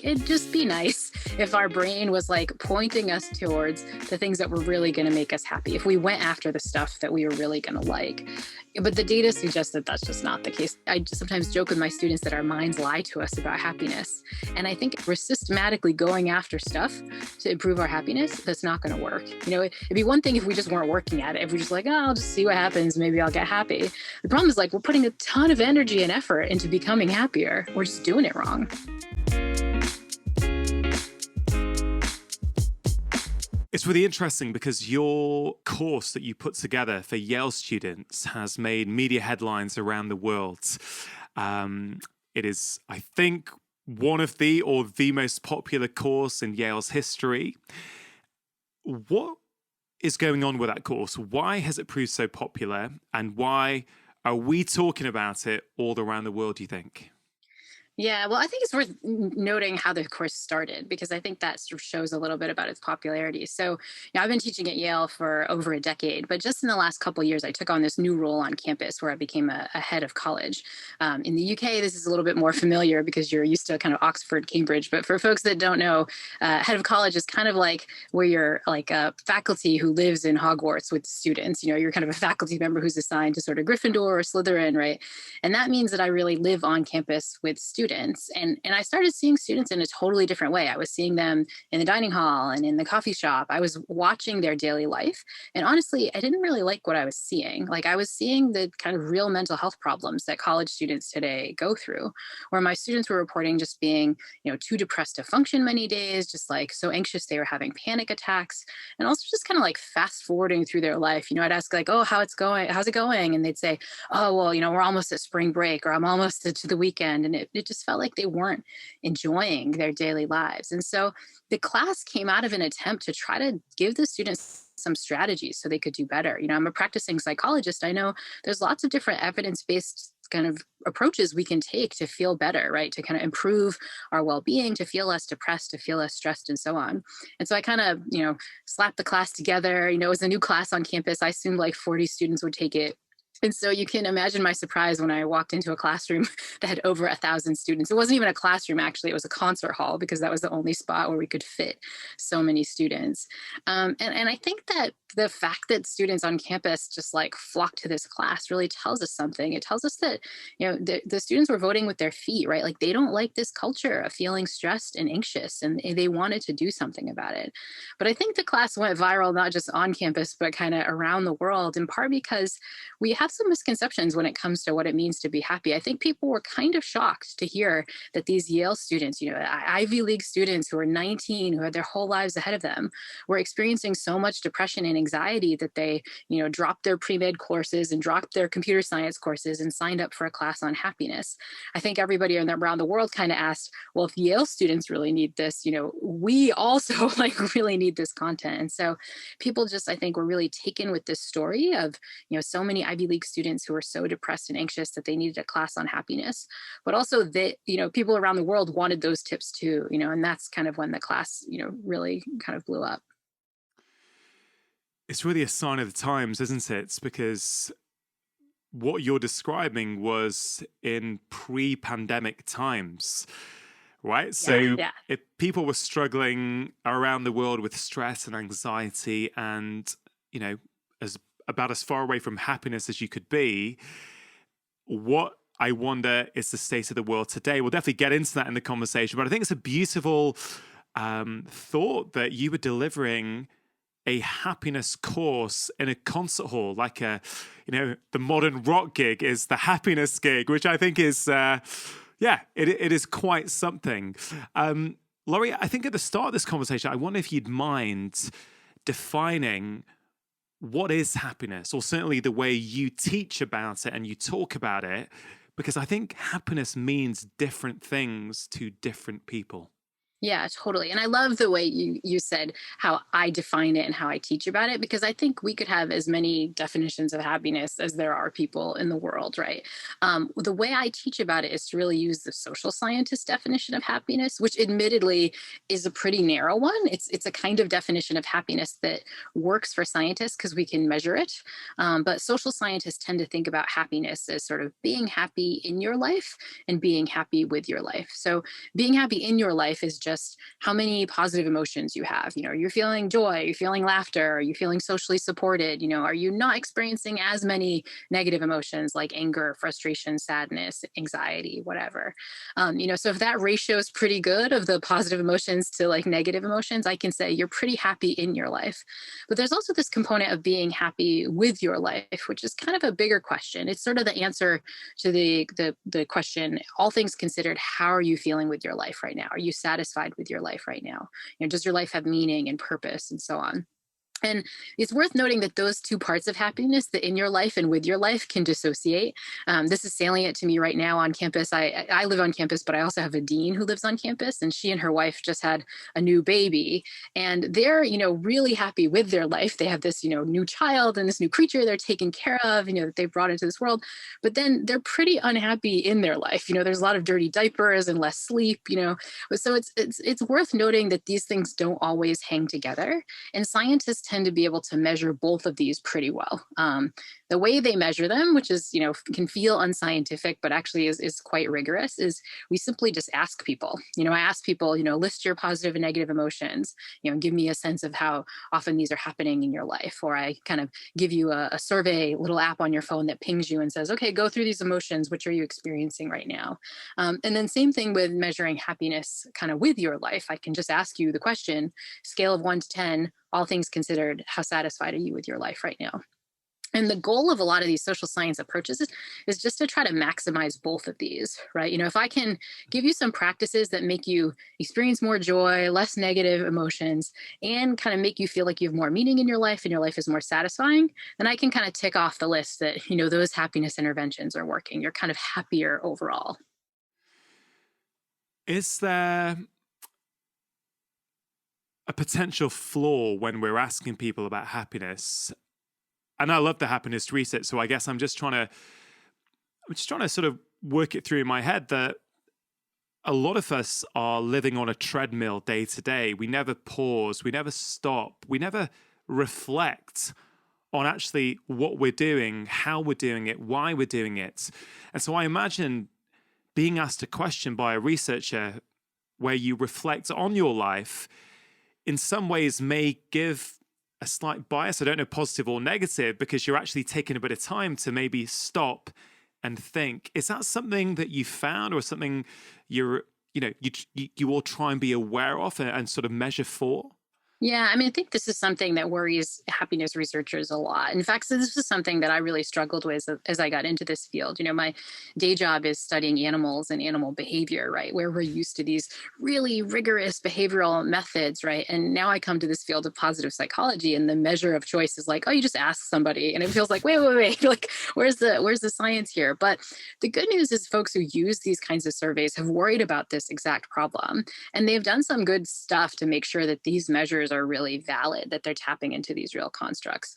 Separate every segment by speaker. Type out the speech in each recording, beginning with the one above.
Speaker 1: It'd just be nice if our brain was like pointing us towards the things that were really going to make us happy, if we went after the stuff that we were really going to like. But the data suggests that that's just not the case. I sometimes joke with my students that our minds lie to us about happiness. And I think if we're systematically going after stuff to improve our happiness, that's not going to work. It'd be one thing if we just weren't working at it. If we're just like, oh, I'll just see what happens. Maybe I'll get happy. The problem is like we're putting a ton of energy and effort into becoming happier. We're just doing it wrong.
Speaker 2: It's really interesting because your course that you put together for Yale students has made media headlines around the world. It is, I think, one of the most popular course in Yale's history. What is going on with that course? Why has it proved so popular? And why are we talking about it all around the world, do you think?
Speaker 1: Yeah, well, I think it's worth noting how the course started, because I think that sort of shows a little bit about its popularity. So, I've been teaching at Yale for over a decade, but just in the last couple of years, I took on this new role on campus where I became a head of college. In the UK, this is a little bit more familiar because you're used to kind of Oxford, Cambridge. But for folks that don't know, head of college is kind of like where you're like a faculty who lives in Hogwarts with students. You're kind of a faculty member who's assigned to sort of Gryffindor or Slytherin, right? And that means that I really live on campus with students. And I started seeing students in a totally different way. I was seeing them in the dining hall and in the coffee shop. I was watching their daily life. And honestly, I didn't really like what I was seeing. Like I was seeing the kind of real mental health problems that college students today go through, where my students were reporting just being, too depressed to function many days, just like so anxious they were having panic attacks, and also just kind of like fast forwarding through their life. I'd ask like, oh, how's it going? And they'd say, oh, well, we're almost at spring break, or I'm almost to the weekend. And it just felt like they weren't enjoying their daily lives. And so the class came out of an attempt to try to give the students some strategies so they could do better. I'm a practicing psychologist. I know there's lots of different evidence-based kind of approaches we can take to feel better, right? To kind of improve our well-being, to feel less depressed, to feel less stressed, and so on. And so I kind of, slapped the class together. It was a new class on campus. I assumed like 40 students would take it. And so you can imagine my surprise when I walked into a classroom that had over 1,000 students. It wasn't even a classroom, actually. It was a concert hall, because that was the only spot where we could fit so many students. And I think that the fact that students on campus just like flock to this class really tells us something. It tells us that, the students were voting with their feet, right? Like they don't like this culture of feeling stressed and anxious, and they wanted to do something about it. But I think the class went viral, not just on campus, but kind of around the world, in part because we have some misconceptions when it comes to what it means to be happy. I think people were kind of shocked to hear that these Yale students, Ivy League students who are 19, who had their whole lives ahead of them, were experiencing so much depression and anxiety that they, dropped their pre-med courses and dropped their computer science courses and signed up for a class on happiness. I think everybody around the world kind of asked, well, if Yale students really need this, we also like really need this content. And so people just, I think, were really taken with this story of, so many Ivy League students who were so depressed and anxious that they needed a class on happiness, but also that, people around the world wanted those tips too, and that's kind of when the class, really kind of blew up.
Speaker 2: It's really a sign of the times, isn't it? Because what you're describing was in pre-pandemic times, right? So
Speaker 1: Yeah.
Speaker 2: if people were struggling around the world with stress and anxiety and, as far away from happiness as you could be, what I wonder is the state of the world today. We'll definitely get into that in the conversation, but I think it's a beautiful thought that you were delivering a happiness course in a concert hall, like the modern rock gig is the happiness gig, which I think is, it is quite something. Laurie, I think at the start of this conversation, I wonder if you'd mind defining what is happiness, or certainly the way you teach about it and you talk about it, because I think happiness means different things to different people.
Speaker 1: Yeah, totally. And I love the way you said how I define it and how I teach about it, because I think we could have as many definitions of happiness as there are people in the world, right? The way I teach about it is to really use the social scientist definition of happiness, which admittedly is a pretty narrow one. It's a kind of definition of happiness that works for scientists because we can measure it. But social scientists tend to think about happiness as sort of being happy in your life and being happy with your life. So being happy in your life is just how many positive emotions you have. You're feeling joy, you're feeling laughter, are you feeling socially supported? Are you not experiencing as many negative emotions like anger, frustration, sadness, anxiety, whatever? So if that ratio is pretty good of the positive emotions to like negative emotions, I can say you're pretty happy in your life. But there's also this component of being happy with your life, which is kind of a bigger question. It's sort of the answer to the question, all things considered, how are you feeling with your life right now? Are you satisfied with your life right now? Does your life have meaning and purpose and so on? And it's worth noting that those two parts of happiness, the in your life and with your life, can dissociate. This is salient to me right now on campus. I live on campus, but I also have a dean who lives on campus, and she and her wife just had a new baby, and they're really happy with their life. They have this new child and this new creature they're taking care of, that they've brought into this world. But then they're pretty unhappy in their life. There's a lot of dirty diapers and less sleep. So it's worth noting that these things don't always hang together, and scientists tend to be able to measure both of these pretty well. The way they measure them, which is, can feel unscientific, but actually is quite rigorous, is we simply just ask people. I ask people, list your positive and negative emotions, give me a sense of how often these are happening in your life. Or I kind of give you a survey little app on your phone that pings you and says, okay, go through these emotions. Which are you experiencing right now? And then same thing with measuring happiness kind of with your life. I can just ask you the question, scale of 1 to 10, all things considered, how satisfied are you with your life right now? And the goal of a lot of these social science approaches is just to try to maximize both of these, right? If I can give you some practices that make you experience more joy, less negative emotions, and kind of make you feel like you have more meaning in your life and your life is more satisfying, then I can kind of tick off the list that, those happiness interventions are working. You're kind of happier overall.
Speaker 2: Is there a potential flaw when we're asking people about happiness? And I love the happiness research, so I guess I'm just trying to sort of work it through in my head that a lot of us are living on a treadmill day to day. We never pause, we never stop, we never reflect on actually what we're doing, how we're doing it, why we're doing it. And so I imagine being asked a question by a researcher where you reflect on your life in some ways may give a slight bias. I don't know, positive or negative, because you're actually taking a bit of time to maybe stop and think. Is that something that you found, or something you all try and be aware of and sort of measure for?
Speaker 1: Yeah, I mean, I think this is something that worries happiness researchers a lot. In fact, so this was something that I really struggled with as I got into this field. My day job is studying animals and animal behavior, right? Where we're used to these really rigorous behavioral methods, right? And now I come to this field of positive psychology, and the measure of choice is like, oh, you just ask somebody, and it feels like, wait, like where's the science here? But the good news is, folks who use these kinds of surveys have worried about this exact problem, and they've done some good stuff to make sure that these measures are really valid, that they're tapping into these real constructs.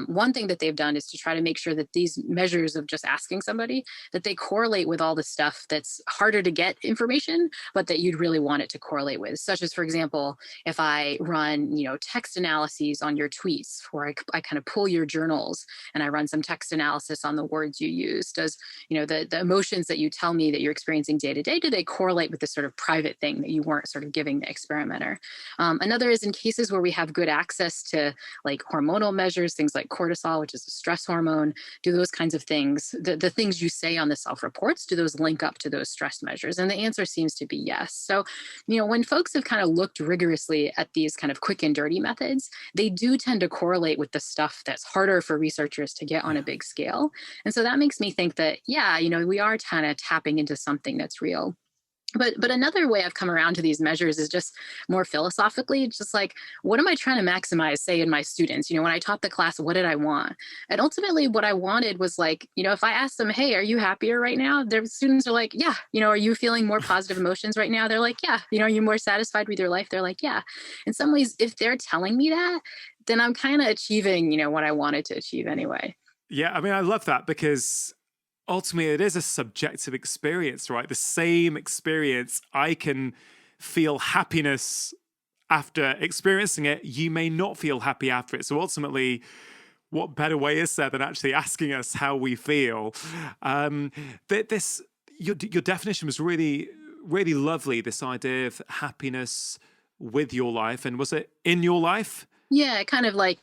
Speaker 1: One thing that they've done is to try to make sure that these measures of just asking somebody, that they correlate with all the stuff that's harder to get information, but that you'd really want it to correlate with, such as, for example, if I run, text analyses on your tweets, or I kind of pull your journals and I run some text analysis on the words you use. Does, the emotions that you tell me that you're experiencing day to day, do they correlate with this sort of private thing that you weren't sort of giving the experimenter? Another is in cases where we have good access to like hormonal measures, things like cortisol, which is a stress hormone. Do those kinds of things, the things you say on the self-reports, do those link up to those stress measures? And the answer seems to be yes. So, when folks have kind of looked rigorously at these kind of quick and dirty methods, they do tend to correlate with the stuff that's harder for researchers to get on a big scale. And so that makes me think that, yeah, we are kind of tapping into something that's real. But another way I've come around to these measures is just more philosophically, just like, what am I trying to maximize, say, in my students? When I taught the class, what did I want? And ultimately what I wanted was like, if I asked them, hey, are you happier right now? Their students are like, yeah. Are you feeling more positive emotions right now? They're like, yeah. Are you more satisfied with your life? They're like, yeah. In some ways, if they're telling me that, then I'm kind of achieving, what I wanted to achieve anyway.
Speaker 2: Yeah, I mean, I love that because ultimately it is a subjective experience, right? The same experience, I can feel happiness after experiencing it. You may not feel happy after it. So ultimately, what better way is there than actually asking us how we feel? Um, this your definition was really really lovely. This idea of happiness with your life, and was it in your life?
Speaker 1: Yeah, kind of like,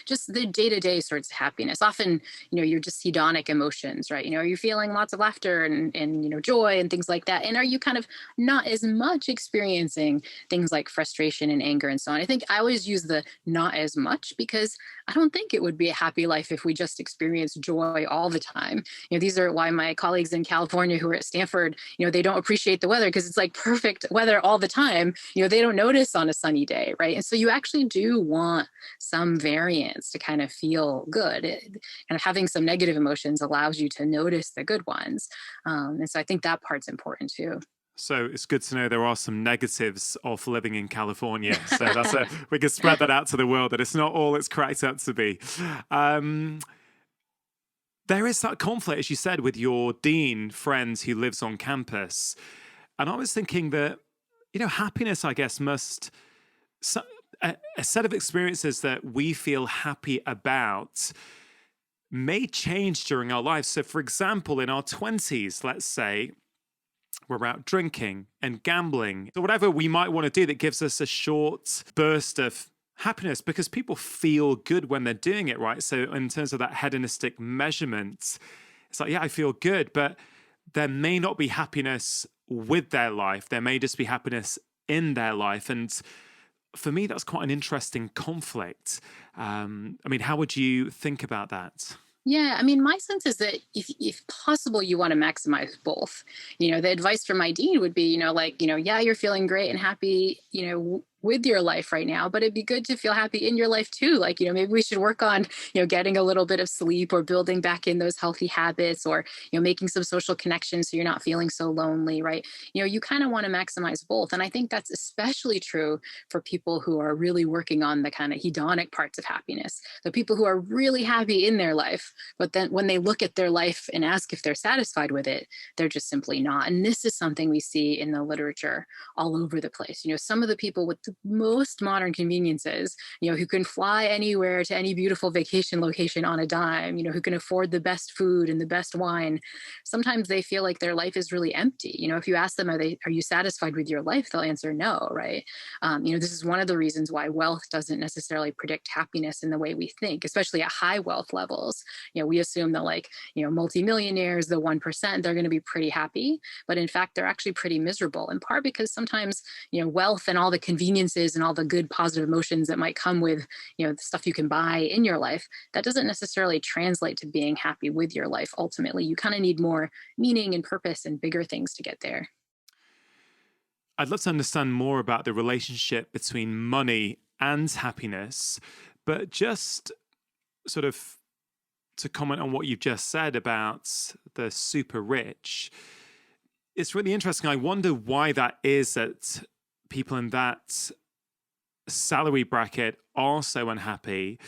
Speaker 1: just the day to day sorts of happiness. Often, you're just hedonic emotions, right? Are you feeling lots of laughter and, joy and things like that? And are you kind of not as much experiencing things like frustration and anger and so on? I think I always use the not as much because I don't think it would be a happy life if we just experience joy all the time. These are why my colleagues in California who are at Stanford, they don't appreciate the weather because it's like perfect weather all the time. They don't notice on a sunny day, right? And so you actually do want some variance to kind of feel good. And having some negative emotions allows you to notice the good ones. And so I think that part's important too.
Speaker 2: So it's good to know there are some negatives of living in California. So we can spread that out to the world, that it's not all it's cracked up to be. Um, there is that conflict, as you said, with your dean friend who lives on campus. And I was thinking that, happiness, I guess, must so, a set of experiences that we feel happy about may change during our lives. So, for example, in our 20s, let's say, we're out drinking and gambling, or whatever we might want to do that gives us a short burst of happiness because people feel good when they're doing it, right? So, in terms of that hedonistic measurement, it's like, yeah, I feel good, but there may not be happiness with their life. There may just be happiness in their life. And for me, that's quite an interesting conflict. I mean, how would you think about that?
Speaker 1: Yeah, I mean, my sense is that if possible, you want to maximize both. The advice from my dean would be, like, yeah, you're feeling great and happy, with your life right now, but it'd be good to feel happy in your life too. Like, maybe we should work on, getting a little bit of sleep or building back in those healthy habits or, making some social connections so you're not feeling so lonely, right? You kind of want to maximize both. And I think that's especially true for people who are really working on the kind of hedonic parts of happiness. The people who are really happy in their life, but then when they look at their life and ask if they're satisfied with it, they're just simply not. And this is something we see in the literature all over the place. Some of the people with the most modern conveniences, who can fly anywhere to any beautiful vacation location on a dime, who can afford the best food and the best wine, sometimes they feel like their life is really empty. If you ask them, are you satisfied with your life? They'll answer no, right? This is one of the reasons why wealth doesn't necessarily predict happiness in the way we think, especially at high wealth levels. We assume that like, multimillionaires, the 1%, they're going to be pretty happy. But in fact, they're actually pretty miserable, in part because sometimes, wealth and all the conveniences and all the good positive emotions that might come with, the stuff you can buy in your life, that doesn't necessarily translate to being happy with your life. Ultimately, you kind of need more meaning and purpose and bigger things to get there.
Speaker 2: I'd love to understand more about the relationship between money and happiness, but just sort of to comment on what you've just said about the super rich, it's really interesting. I wonder why that is, that people in that salary bracket are so unhappy.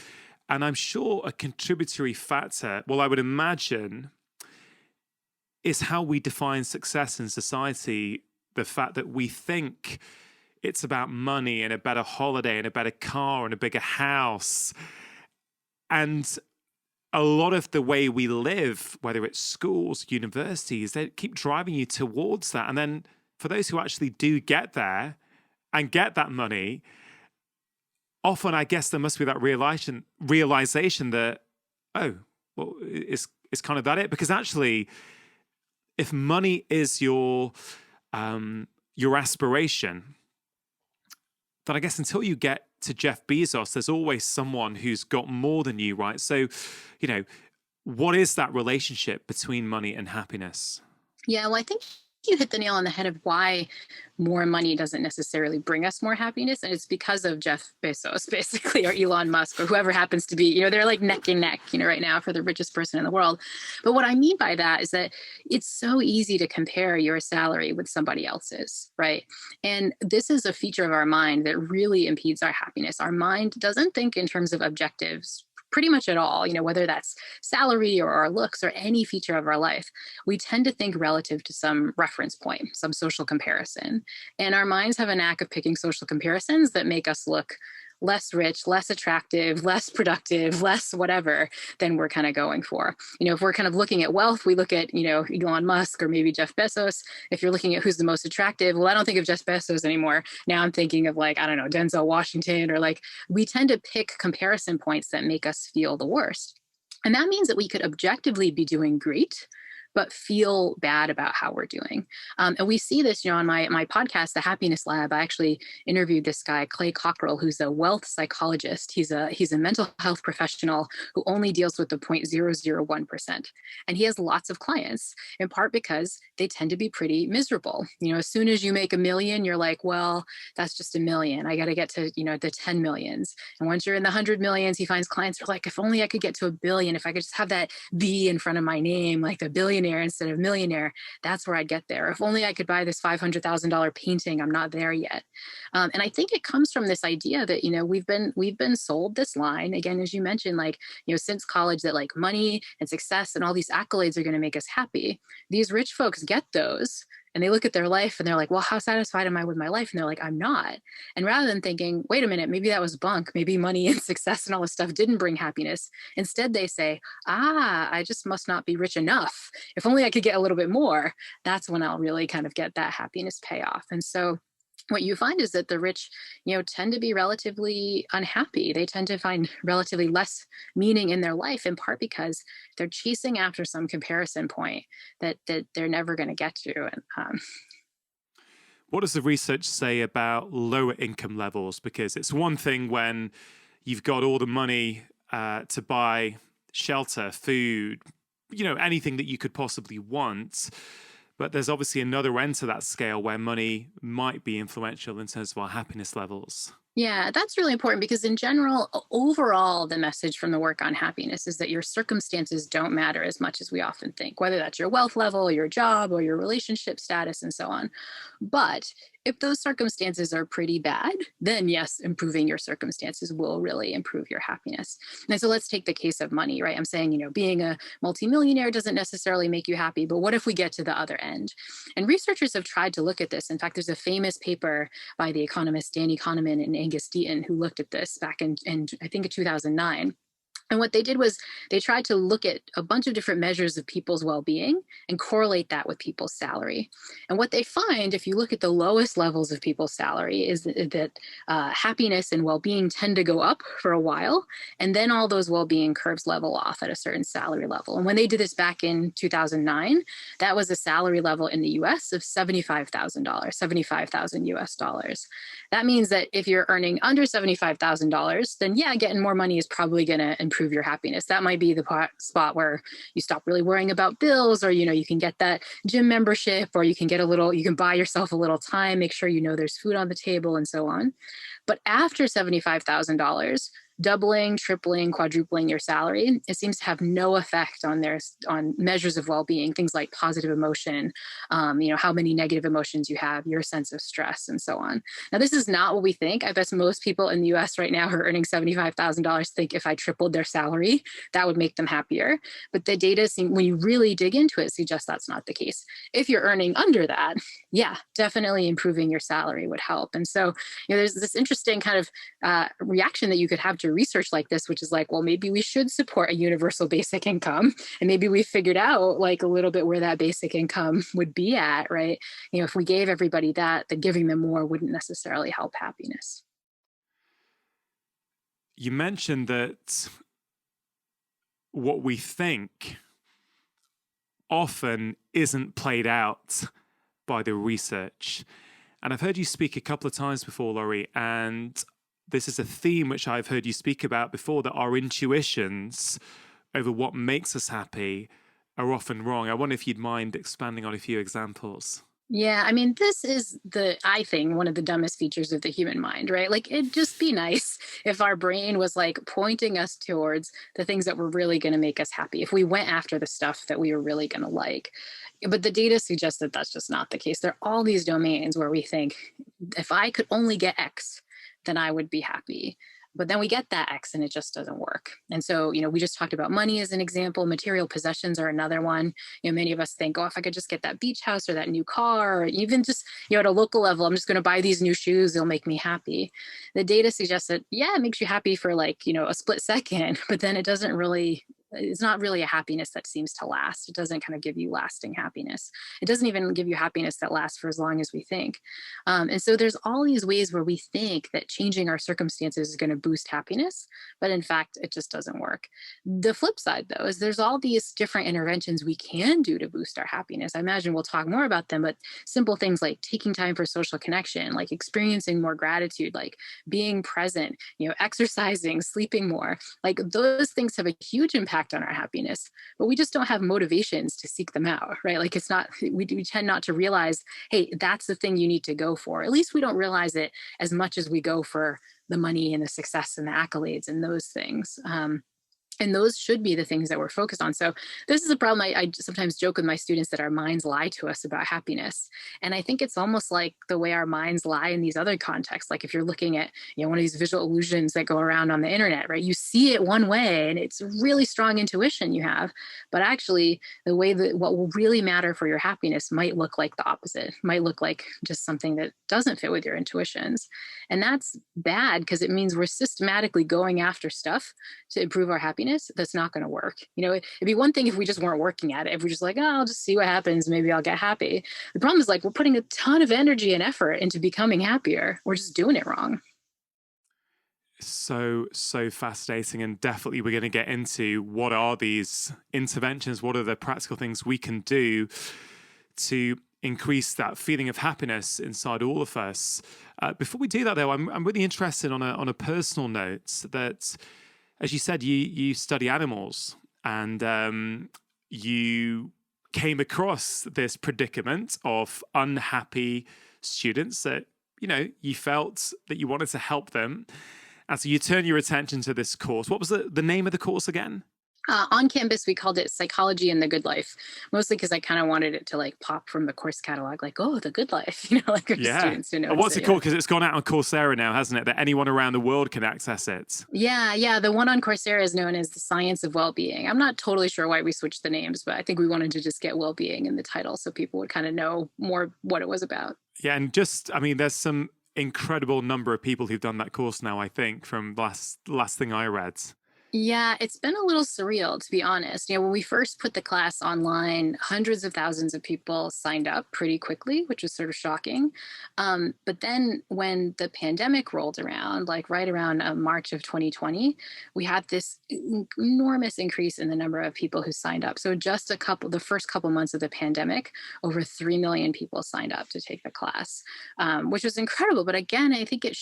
Speaker 2: And I'm sure a contributory factor, well, I would imagine, is how we define success in society. The fact that we think it's about money and a better holiday and a better car and a bigger house. And a lot of the way we live, whether it's schools, universities, they keep driving you towards that. And then for those who actually do get there and get that money, often I guess there must be that realization that, oh, well, it's kind of that it. Because actually, if money is your aspiration, then I guess until you get to Jeff Bezos, there's always someone who's got more than you, right? So, what is that relationship between money and happiness?
Speaker 1: Yeah, well, I think you hit the nail on the head of why more money doesn't necessarily bring us more happiness. And it's because of Jeff Bezos, basically, or Elon Musk, or whoever happens to be, they're like neck and neck, right now for the richest person in the world. But what I mean by that is that it's so easy to compare your salary with somebody else's, right? And this is a feature of our mind that really impedes our happiness. Our mind doesn't think in terms of objectives pretty much at all, whether that's salary or our looks or any feature of our life. We tend to think relative to some reference point, some social comparison. And our minds have a knack of picking social comparisons that make us look less rich, less attractive, less productive, less whatever than we're kind of going for. If we're kind of looking at wealth, we look at, Elon Musk or maybe Jeff Bezos. If you're looking at who's the most attractive, well, I don't think of Jeff Bezos anymore. Now I'm thinking of like, I don't know, Denzel Washington, or like, we tend to pick comparison points that make us feel the worst. And that means that we could objectively be doing great, but feel bad about how we're doing. And we see this, on my podcast, The Happiness Lab. I actually interviewed this guy, Clay Cockrell, who's a wealth psychologist. He's a mental health professional who only deals with the 0.001%. And he has lots of clients, in part because they tend to be pretty miserable. As soon as you make $1 million, you're like, well, that's just $1 million. I got to get to, the 10 millions. And once you're in the 100 millions, he finds clients who are like, if only I could get to $1 billion, if I could just have that B in front of my name, like the billionaire instead of millionaire, that's where I'd get there. If only I could buy this $500,000 painting, I'm not there yet. And I think it comes from this idea that, we've been sold this line, again, as you mentioned, like, since college, that like money and success and all these accolades are going to make us happy. These rich folks get those, and they look at their life and they're like, well, how satisfied am I with my life? And they're like, I'm not. And rather than thinking, wait a minute, maybe that was bunk, maybe money and success and all this stuff didn't bring happiness, instead they say, I just must not be rich enough. If only I could get a little bit more, that's when I'll really kind of get that happiness payoff. And so what you find is that the rich, tend to be relatively unhappy. They tend to find relatively less meaning in their life, in part because they're chasing after some comparison point that they're never going to get to. And
Speaker 2: what does the research say about lower income levels? Because it's one thing when you've got all the money to buy shelter, food, anything that you could possibly want. But there's obviously another end to that scale where money might be influential in terms of our happiness levels.
Speaker 1: Yeah, that's really important because in general, overall, the message from the work on happiness is that your circumstances don't matter as much as we often think, whether that's your wealth level, your job, or your relationship status, and so on. But if those circumstances are pretty bad, then yes, improving your circumstances will really improve your happiness. And so let's take the case of money, right? I'm saying, being a multimillionaire doesn't necessarily make you happy, but what if we get to the other end? And researchers have tried to look at this. In fact, there's a famous paper by the economists Danny Kahneman and Angus Deaton who looked at this back in I think, 2009. And what they did was they tried to look at a bunch of different measures of people's well-being and correlate that with people's salary. And what they find, if you look at the lowest levels of people's salary, is that happiness and well-being tend to go up for a while, and then all those well-being curves level off at a certain salary level. And when they did this back in 2009, that was a salary level in the US of $75,000, 75,000 US dollars. That means that if you're earning under $75,000, then yeah, getting more money is probably going to improve your happiness. That might be the spot where you stop really worrying about bills, or, you can get that gym membership, or you can buy yourself a little time, make sure there's food on the table, and so on. But after $75,000, doubling, tripling, quadrupling your salary, it seems to have no effect on measures of well-being, things like positive emotion, how many negative emotions you have, your sense of stress, and so on. Now, this is not what we think. I bet most people in the US right now who are earning $75,000 think if I tripled their salary, that would make them happier. But the data, when you really dig into it, suggests that's not the case. If you're earning under that, yeah, definitely improving your salary would help. And so, there's this interesting kind of reaction that you could have to research like this, which is like, well, maybe we should support a universal basic income, and maybe we figured out like a little bit where that basic income would be at, right? If we gave everybody that, then giving them more wouldn't necessarily help happiness.
Speaker 2: You mentioned that what we think often isn't played out by the research. And I've heard you speak a couple of times before, Laurie, and this is a theme which I've heard you speak about before, that our intuitions over what makes us happy are often wrong. I wonder if you'd mind expanding on a few examples.
Speaker 1: Yeah, I mean, this is I think, one of the dumbest features of the human mind, right? Like, it'd just be nice if our brain was like pointing us towards the things that were really going to make us happy, if we went after the stuff that we were really going to like. But the data suggests that that's just not the case. There are all these domains where we think, if I could only get X, then I would be happy. But then we get that X and it just doesn't work. And so, we just talked about money as an example. Material possessions are another one. Many of us think, oh, if I could just get that beach house or that new car, or even just, at a local level, I'm just going to buy these new shoes, they'll make me happy. The data suggests that, yeah, it makes you happy for like, a split second, but then it's not really a happiness that seems to last. It doesn't kind of give you lasting happiness. It doesn't even give you happiness that lasts for as long as we think. And so there's all these ways where we think that changing our circumstances is going to boost happiness, but in fact, it just doesn't work. The flip side, though, is there's all these different interventions we can do to boost our happiness. I imagine we'll talk more about them, but simple things like taking time for social connection, like experiencing more gratitude, like being present, exercising, sleeping more, like those things have a huge impact on our happiness, but we just don't have motivations to seek them out, right? Like it's not, we tend not to realize, hey, that's the thing you need to go for. At least we don't realize it as much as we go for the money and the success and the accolades and those things. And those should be the things that we're focused on. So this is a problem. I sometimes joke with my students that our minds lie to us about happiness. And I think it's almost like the way our minds lie in these other contexts. Like if you're looking at, one of these visual illusions that go around on the internet, right? You see it one way and it's really strong intuition you have, but actually the way that what will really matter for your happiness might look like the opposite, might look like just something that doesn't fit with your intuitions. And that's bad because it means we're systematically going after stuff to improve our happiness. That's not going to work. It'd be one thing if we just weren't working at it. If we're just like, oh, I'll just see what happens. Maybe I'll get happy. The problem is like we're putting a ton of energy and effort into becoming happier. We're just doing it wrong.
Speaker 2: So fascinating, and definitely we're going to get into what are these interventions, what are the practical things we can do to increase that feeling of happiness inside all of us. Before we do that, though, I'm really interested on a personal note that, as you said, you study animals, and you came across this predicament of unhappy students that, you felt that you wanted to help them. And so you turn your attention to this course. What was the name of the course again?
Speaker 1: On campus, we called it Psychology and the Good Life, mostly because I kind of wanted it to like pop from the course catalog, like, oh, the good life, like our
Speaker 2: Yeah.
Speaker 1: students to
Speaker 2: And
Speaker 1: notice
Speaker 2: what's
Speaker 1: it.
Speaker 2: it
Speaker 1: Yeah.
Speaker 2: called? Because it's gone out on Coursera now, hasn't it? That anyone around the world can access it.
Speaker 1: Yeah. The one on Coursera is known as the Science of Wellbeing. I'm not totally sure why we switched the names, but I think we wanted to just get well-being in the title so people would kind of know more what it was about.
Speaker 2: Yeah. And there's some incredible number of people who've done that course now, I think, from last thing I read.
Speaker 1: Yeah, it's been a little surreal, to be honest. When we first put the class online, hundreds of thousands of people signed up pretty quickly, which was sort of shocking. But then when the pandemic rolled around, like right around March of 2020, we had this enormous increase in the number of people who signed up. So just the first couple months of the pandemic, over 3 million people signed up to take the class, which was incredible. But again, I think it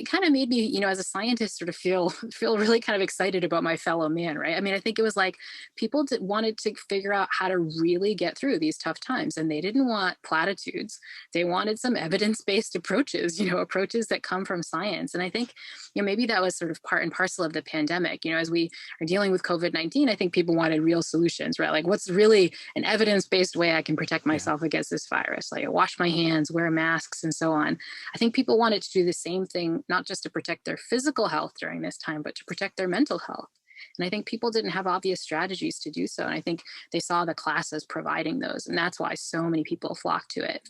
Speaker 1: kind of made me, as a scientist, sort of feel really kind of excited about my fellow man, right? I mean, I think it was like people wanted to figure out how to really get through these tough times, and they didn't want platitudes. They wanted some evidence-based approaches, approaches that come from science. And I think, maybe that was sort of part and parcel of the pandemic. As we are dealing with COVID-19, I think people wanted real solutions, right? Like, what's really an evidence-based way I can protect
Speaker 2: Yeah.
Speaker 1: myself against this virus? Like, I wash my hands, wear masks, and so on. I think people wanted to do the same thing, not just to protect their physical health during this time, but to protect their mental health. And I think people didn't have obvious strategies to do so. And I think they saw the class as providing those. And that's why so many people flocked to it,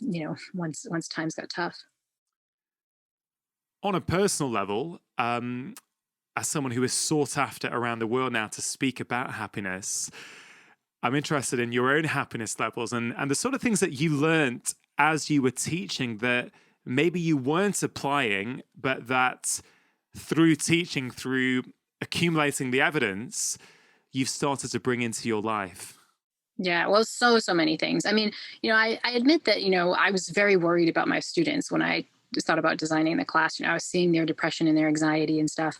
Speaker 1: once times got tough.
Speaker 2: On a personal level, as someone who is sought after around the world now to speak about happiness, I'm interested in your own happiness levels and the sort of things that you learnt as you were teaching that maybe you weren't applying, but that through teaching, through accumulating the evidence, you've started to bring into your life.
Speaker 1: Yeah, well, so many things. I mean, I admit that, I was very worried about my students when I thought about designing the class. I was seeing their depression and their anxiety and stuff.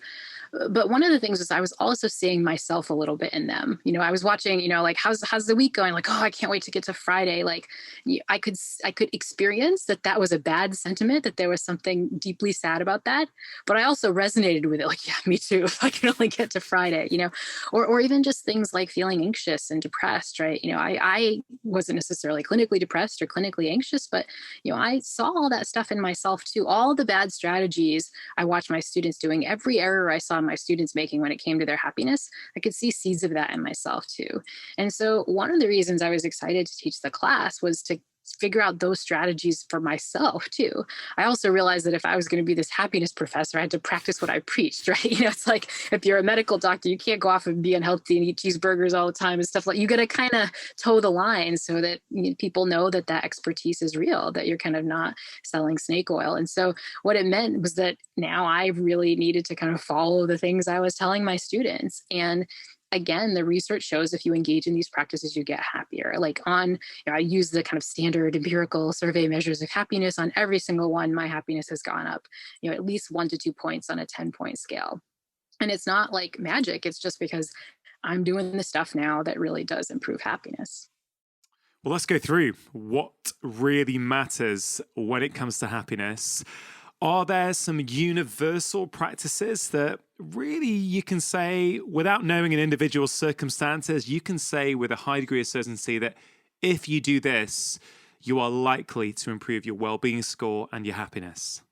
Speaker 1: But one of the things was I was also seeing myself a little bit in them. I was watching, like how's the week going? Like, oh, I can't wait to get to Friday. Like, I could experience that was a bad sentiment, that there was something deeply sad about that. But I also resonated with it. Like, yeah, me too. If I can only get to Friday, or even just things like feeling anxious and depressed, right? I wasn't necessarily clinically depressed or clinically anxious, but I saw all that stuff in myself too. All the bad strategies I watched my students doing, every error I saw my students making when it came to their happiness, I could see seeds of that in myself too. And so one of the reasons I was excited to teach the class was to figure out those strategies for myself too. I also realized that if I was going to be this happiness professor, I had to practice what I preached, right? It's like if you're a medical doctor, you can't go off and be unhealthy and eat cheeseburgers all the time and stuff. Like, you got to kind of toe the line so that people know that expertise is real, that you're kind of not selling snake oil. And so what it meant was that now I really needed to kind of follow the things I was telling my students. And again, the research shows if you engage in these practices, you get happier. Like I use the kind of standard empirical survey measures of happiness. On every single one, my happiness has gone up, at least 1 to 2 points on a 10-point scale. And it's not like magic. It's just because I'm doing the stuff now that really does improve happiness.
Speaker 2: Well, let's go through what really matters when it comes to happiness. Are there some universal practices that really you can say, without knowing an individual's circumstances, you can say with a high degree of certainty that if you do this, you are likely to improve your well-being score and your happiness?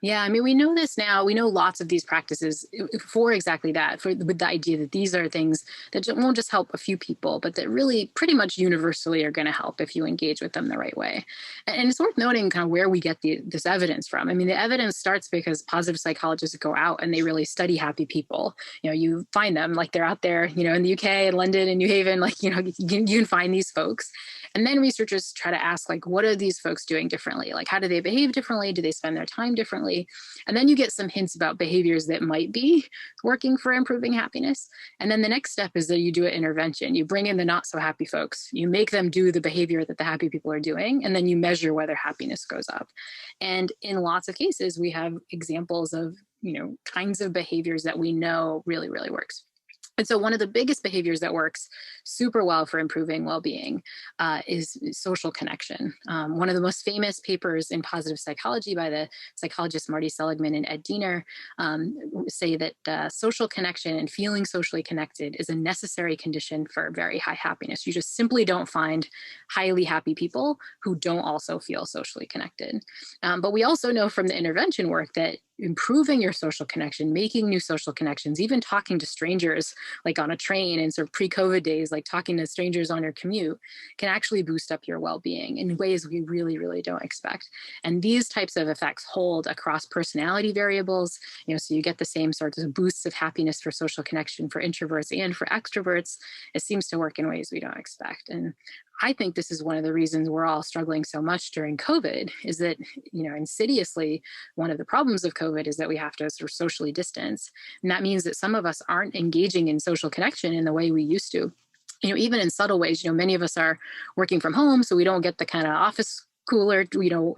Speaker 1: Yeah, I mean, we know this now. We know lots of these practices for exactly that, with the idea that these are things that won't just help a few people, but that really pretty much universally are going to help if you engage with them the right way. And it's worth noting kind of where we get this evidence from. I mean, the evidence starts because positive psychologists go out and they really study happy people. You find them, like they're out there, in the UK and London and New Haven, like, you can find these folks. And then researchers try to ask, like, what are these folks doing differently? Like, how do they behave differently? Do they spend their time differently? And then you get some hints about behaviors that might be working for improving happiness. And then the next step is that you do an intervention. You bring in the not so happy folks. You make them do the behavior that the happy people are doing, and then you measure whether happiness goes up. And in lots of cases, we have examples of, kinds of behaviors that we know really, really works. And so one of the biggest behaviors that works super well for improving well-being is social connection. One of the most famous papers in positive psychology by the psychologists Marty Seligman and Ed Diener say that social connection and feeling socially connected is a necessary condition for very high happiness. You just simply don't find highly happy people who don't also feel socially connected. But we also know from the intervention work that improving your social connection, making new social connections, even talking to strangers, like on a train in sort of pre-COVID days, like talking to strangers on your commute, can actually boost up your well-being in ways we really, really don't expect. And these types of effects hold across personality variables, so you get the same sorts of boosts of happiness for social connection for introverts and for extroverts. It seems to work in ways we don't expect. And I think this is one of the reasons we're all struggling so much during COVID, is that, insidiously, one of the problems of COVID is that we have to sort of socially distance. And that means that some of us aren't engaging in social connection in the way we used to. Even in subtle ways, many of us are working from home, so we don't get the kind of office cooler,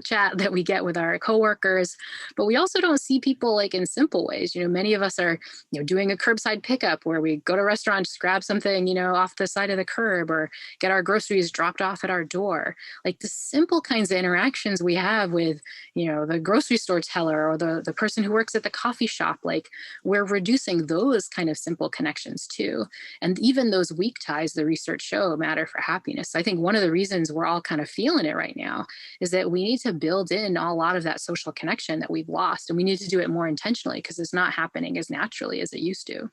Speaker 1: chat that we get with our coworkers. But we also don't see people like in simple ways. Many of us are, doing a curbside pickup where we go to a restaurant, just grab something, off the side of the curb, or get our groceries dropped off at our door. Like the simple kinds of interactions we have with, the grocery store teller or the person who works at the coffee shop, like we're reducing those kind of simple connections too. And even those weak ties, the research show, matter for happiness. So I think one of the reasons we're all kind of feeling it right now is that we need to build in a lot of that social connection that we've lost, and we need to do it more intentionally because it's not happening as naturally as it used to.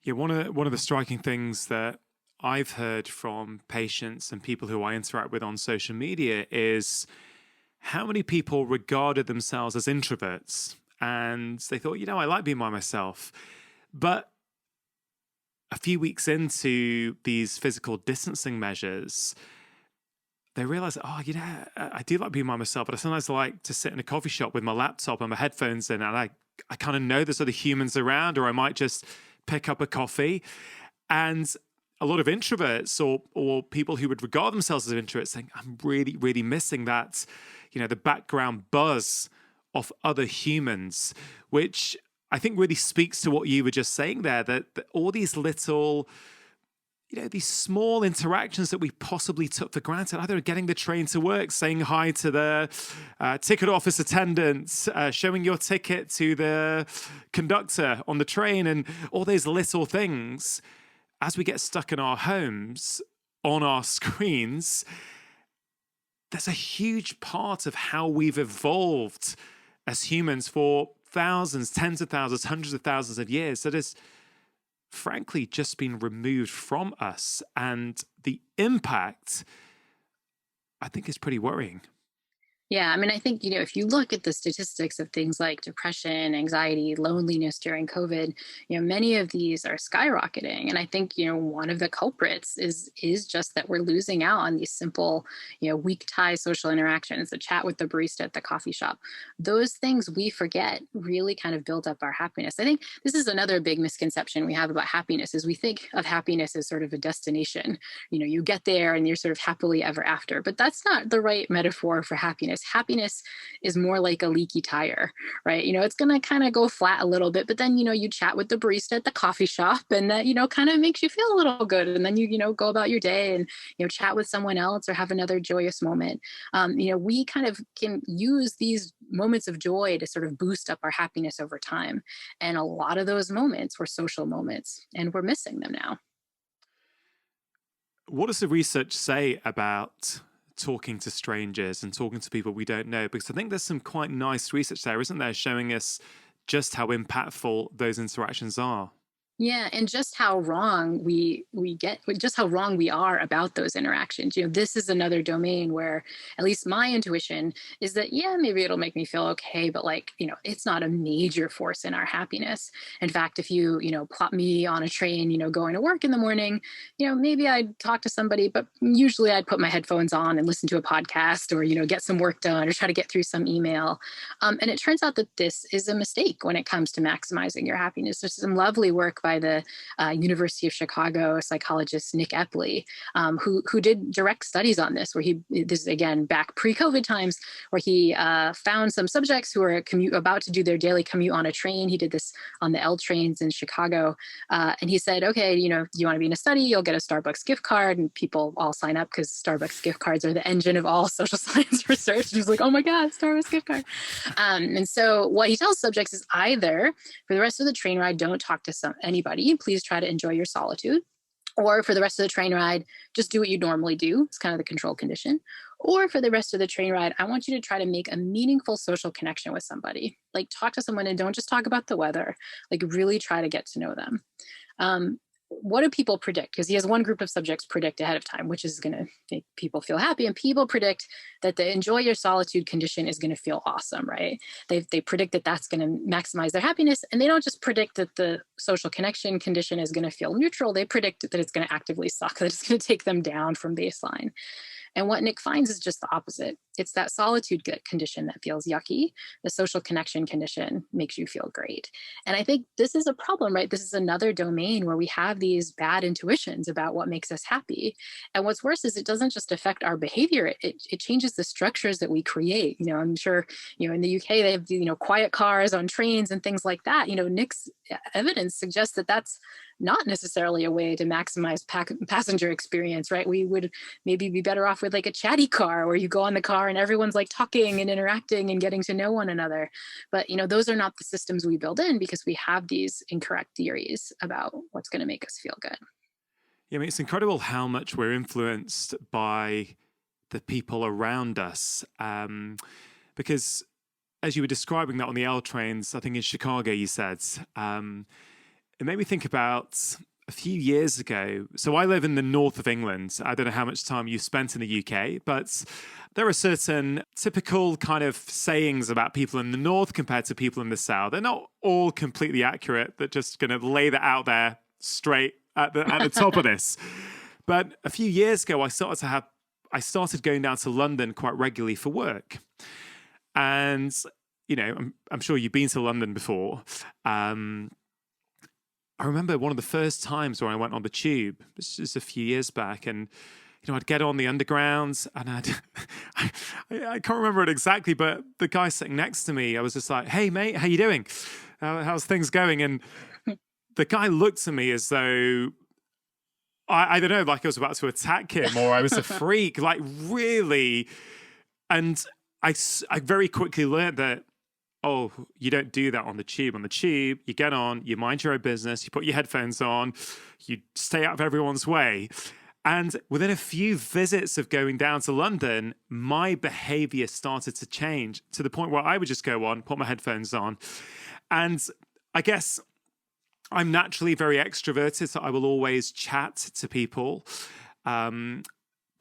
Speaker 2: Yeah, one of the striking things that I've heard from patients and people who I interact with on social media is how many people regarded themselves as introverts, and they thought, I like being by myself. But a few weeks into these physical distancing measures, they realize, I do like being by myself, but I sometimes like to sit in a coffee shop with my laptop and my headphones in, and I kind of know there's other humans around, or I might just pick up a coffee. And a lot of introverts or people who would regard themselves as introverts think, I'm really, really missing that, the background buzz of other humans, which I think really speaks to what you were just saying there, that all these little, these small interactions that we possibly took for granted, either getting the train to work, saying hi to the ticket office attendant, showing your ticket to the conductor on the train, and all those little things, as we get stuck in our homes, on our screens, there's a huge part of how we've evolved as humans for thousands, tens of thousands, hundreds of thousands of years that has frankly just been removed from us. And the impact, I think, is pretty worrying.
Speaker 1: Yeah, I mean, I think, if you look at the statistics of things like depression, anxiety, loneliness during COVID, many of these are skyrocketing. And I think, one of the culprits is just that we're losing out on these simple, weak tie social interactions, the chat with the barista at the coffee shop. Those things we forget really kind of build up our happiness. I think this is another big misconception we have about happiness is we think of happiness as sort of a destination. You get there and you're sort of happily ever after, but that's not the right metaphor for happiness. Happiness is more like a leaky tire, right? It's going to kind of go flat a little bit, but then, you chat with the barista at the coffee shop and that, kind of makes you feel a little good. And then you go about your day and, chat with someone else or have another joyous moment. We kind of can use these moments of joy to sort of boost up our happiness over time. And a lot of those moments were social moments and we're missing them now.
Speaker 2: What does the research say about talking to strangers and talking to people we don't know? Because I think there's some quite nice research there, isn't there, showing us just how impactful those interactions are.
Speaker 1: Yeah, and just how wrong we get, just how wrong we are about those interactions. This is another domain where at least my intuition is that, yeah, maybe it'll make me feel okay, but it's not a major force in our happiness. In fact, if plot me on a train, going to work in the morning, maybe I'd talk to somebody, but usually I'd put my headphones on and listen to a podcast or, get some work done or try to get through some email. And it turns out that this is a mistake when it comes to maximizing your happiness. There's some lovely work by the University of Chicago psychologist Nick Epley, who did direct studies on this, where this is again back pre-COVID times, where he found some subjects who were about to do their daily commute on a train. He did this on the L trains in Chicago, and he said, okay, you want to be in a study, you'll get a Starbucks gift card, and people all sign up because Starbucks gift cards are the engine of all social science research. And he's like, oh my God, Starbucks gift card. And so what he tells subjects is either for the rest of the train ride, don't talk to anybody. Please try to enjoy your solitude. Or for the rest of the train ride, just do what you normally do. It's kind of the control condition. Or for the rest of the train ride, I want you to try to make a meaningful social connection with somebody. Like talk to someone and don't just talk about the weather. Like really try to get to know them. What do people predict? Because he has one group of subjects predict ahead of time, which is going to make people feel happy. And people predict that the enjoy your solitude condition is going to feel awesome, right? They predict that that's going to maximize their happiness. And they don't just predict that the social connection condition is going to feel neutral. They predict that it's going to actively suck, that it's going to take them down from baseline. And what Nick finds is just the opposite. It's that solitude condition that feels yucky. The social connection condition makes you feel great. And I think this is a problem, right? This is another domain where we have these bad intuitions about what makes us happy. And what's worse is it doesn't just affect our behavior. It changes the structures that we create. I'm sure, in the UK, they have, quiet cars on trains and things like that. Nick's evidence suggests that that's not necessarily a way to maximize passenger experience, right? We would maybe be better off with like a chatty car where you go on the car and everyone's like talking and interacting and getting to know one another. But, those are not the systems we build in because we have these incorrect theories about what's going to make us feel good.
Speaker 2: Yeah, I mean, it's incredible how much we're influenced by the people around us. Because as you were describing that on the L trains, I think in Chicago, you said, it made me think about a few years ago. So I live in the north of England. I don't know how much time you spent in the UK, but there are certain typical kind of sayings about people in the north compared to people in the south. They're not all completely accurate. They're just going to lay that out there straight at the top of this. But a few years ago, I started going down to London quite regularly for work. And, I'm sure you've been to London before. I remember one of the first times where I went on the tube, this is a few years back, and I'd get on the underground and I can't remember it exactly, but the guy sitting next to me, I was just like, hey, mate, how you doing? How's things going? And the guy looked at me as though, I don't know, like I was about to attack him or I was a freak, like really. And I very quickly learned that, oh, you don't do that on the tube. On the tube, you get on, you mind your own business, you put your headphones on, you stay out of everyone's way. And within a few visits of going down to London, my behavior started to change to the point where I would just go on, put my headphones on. And I guess I'm naturally very extroverted, so I will always chat to people. But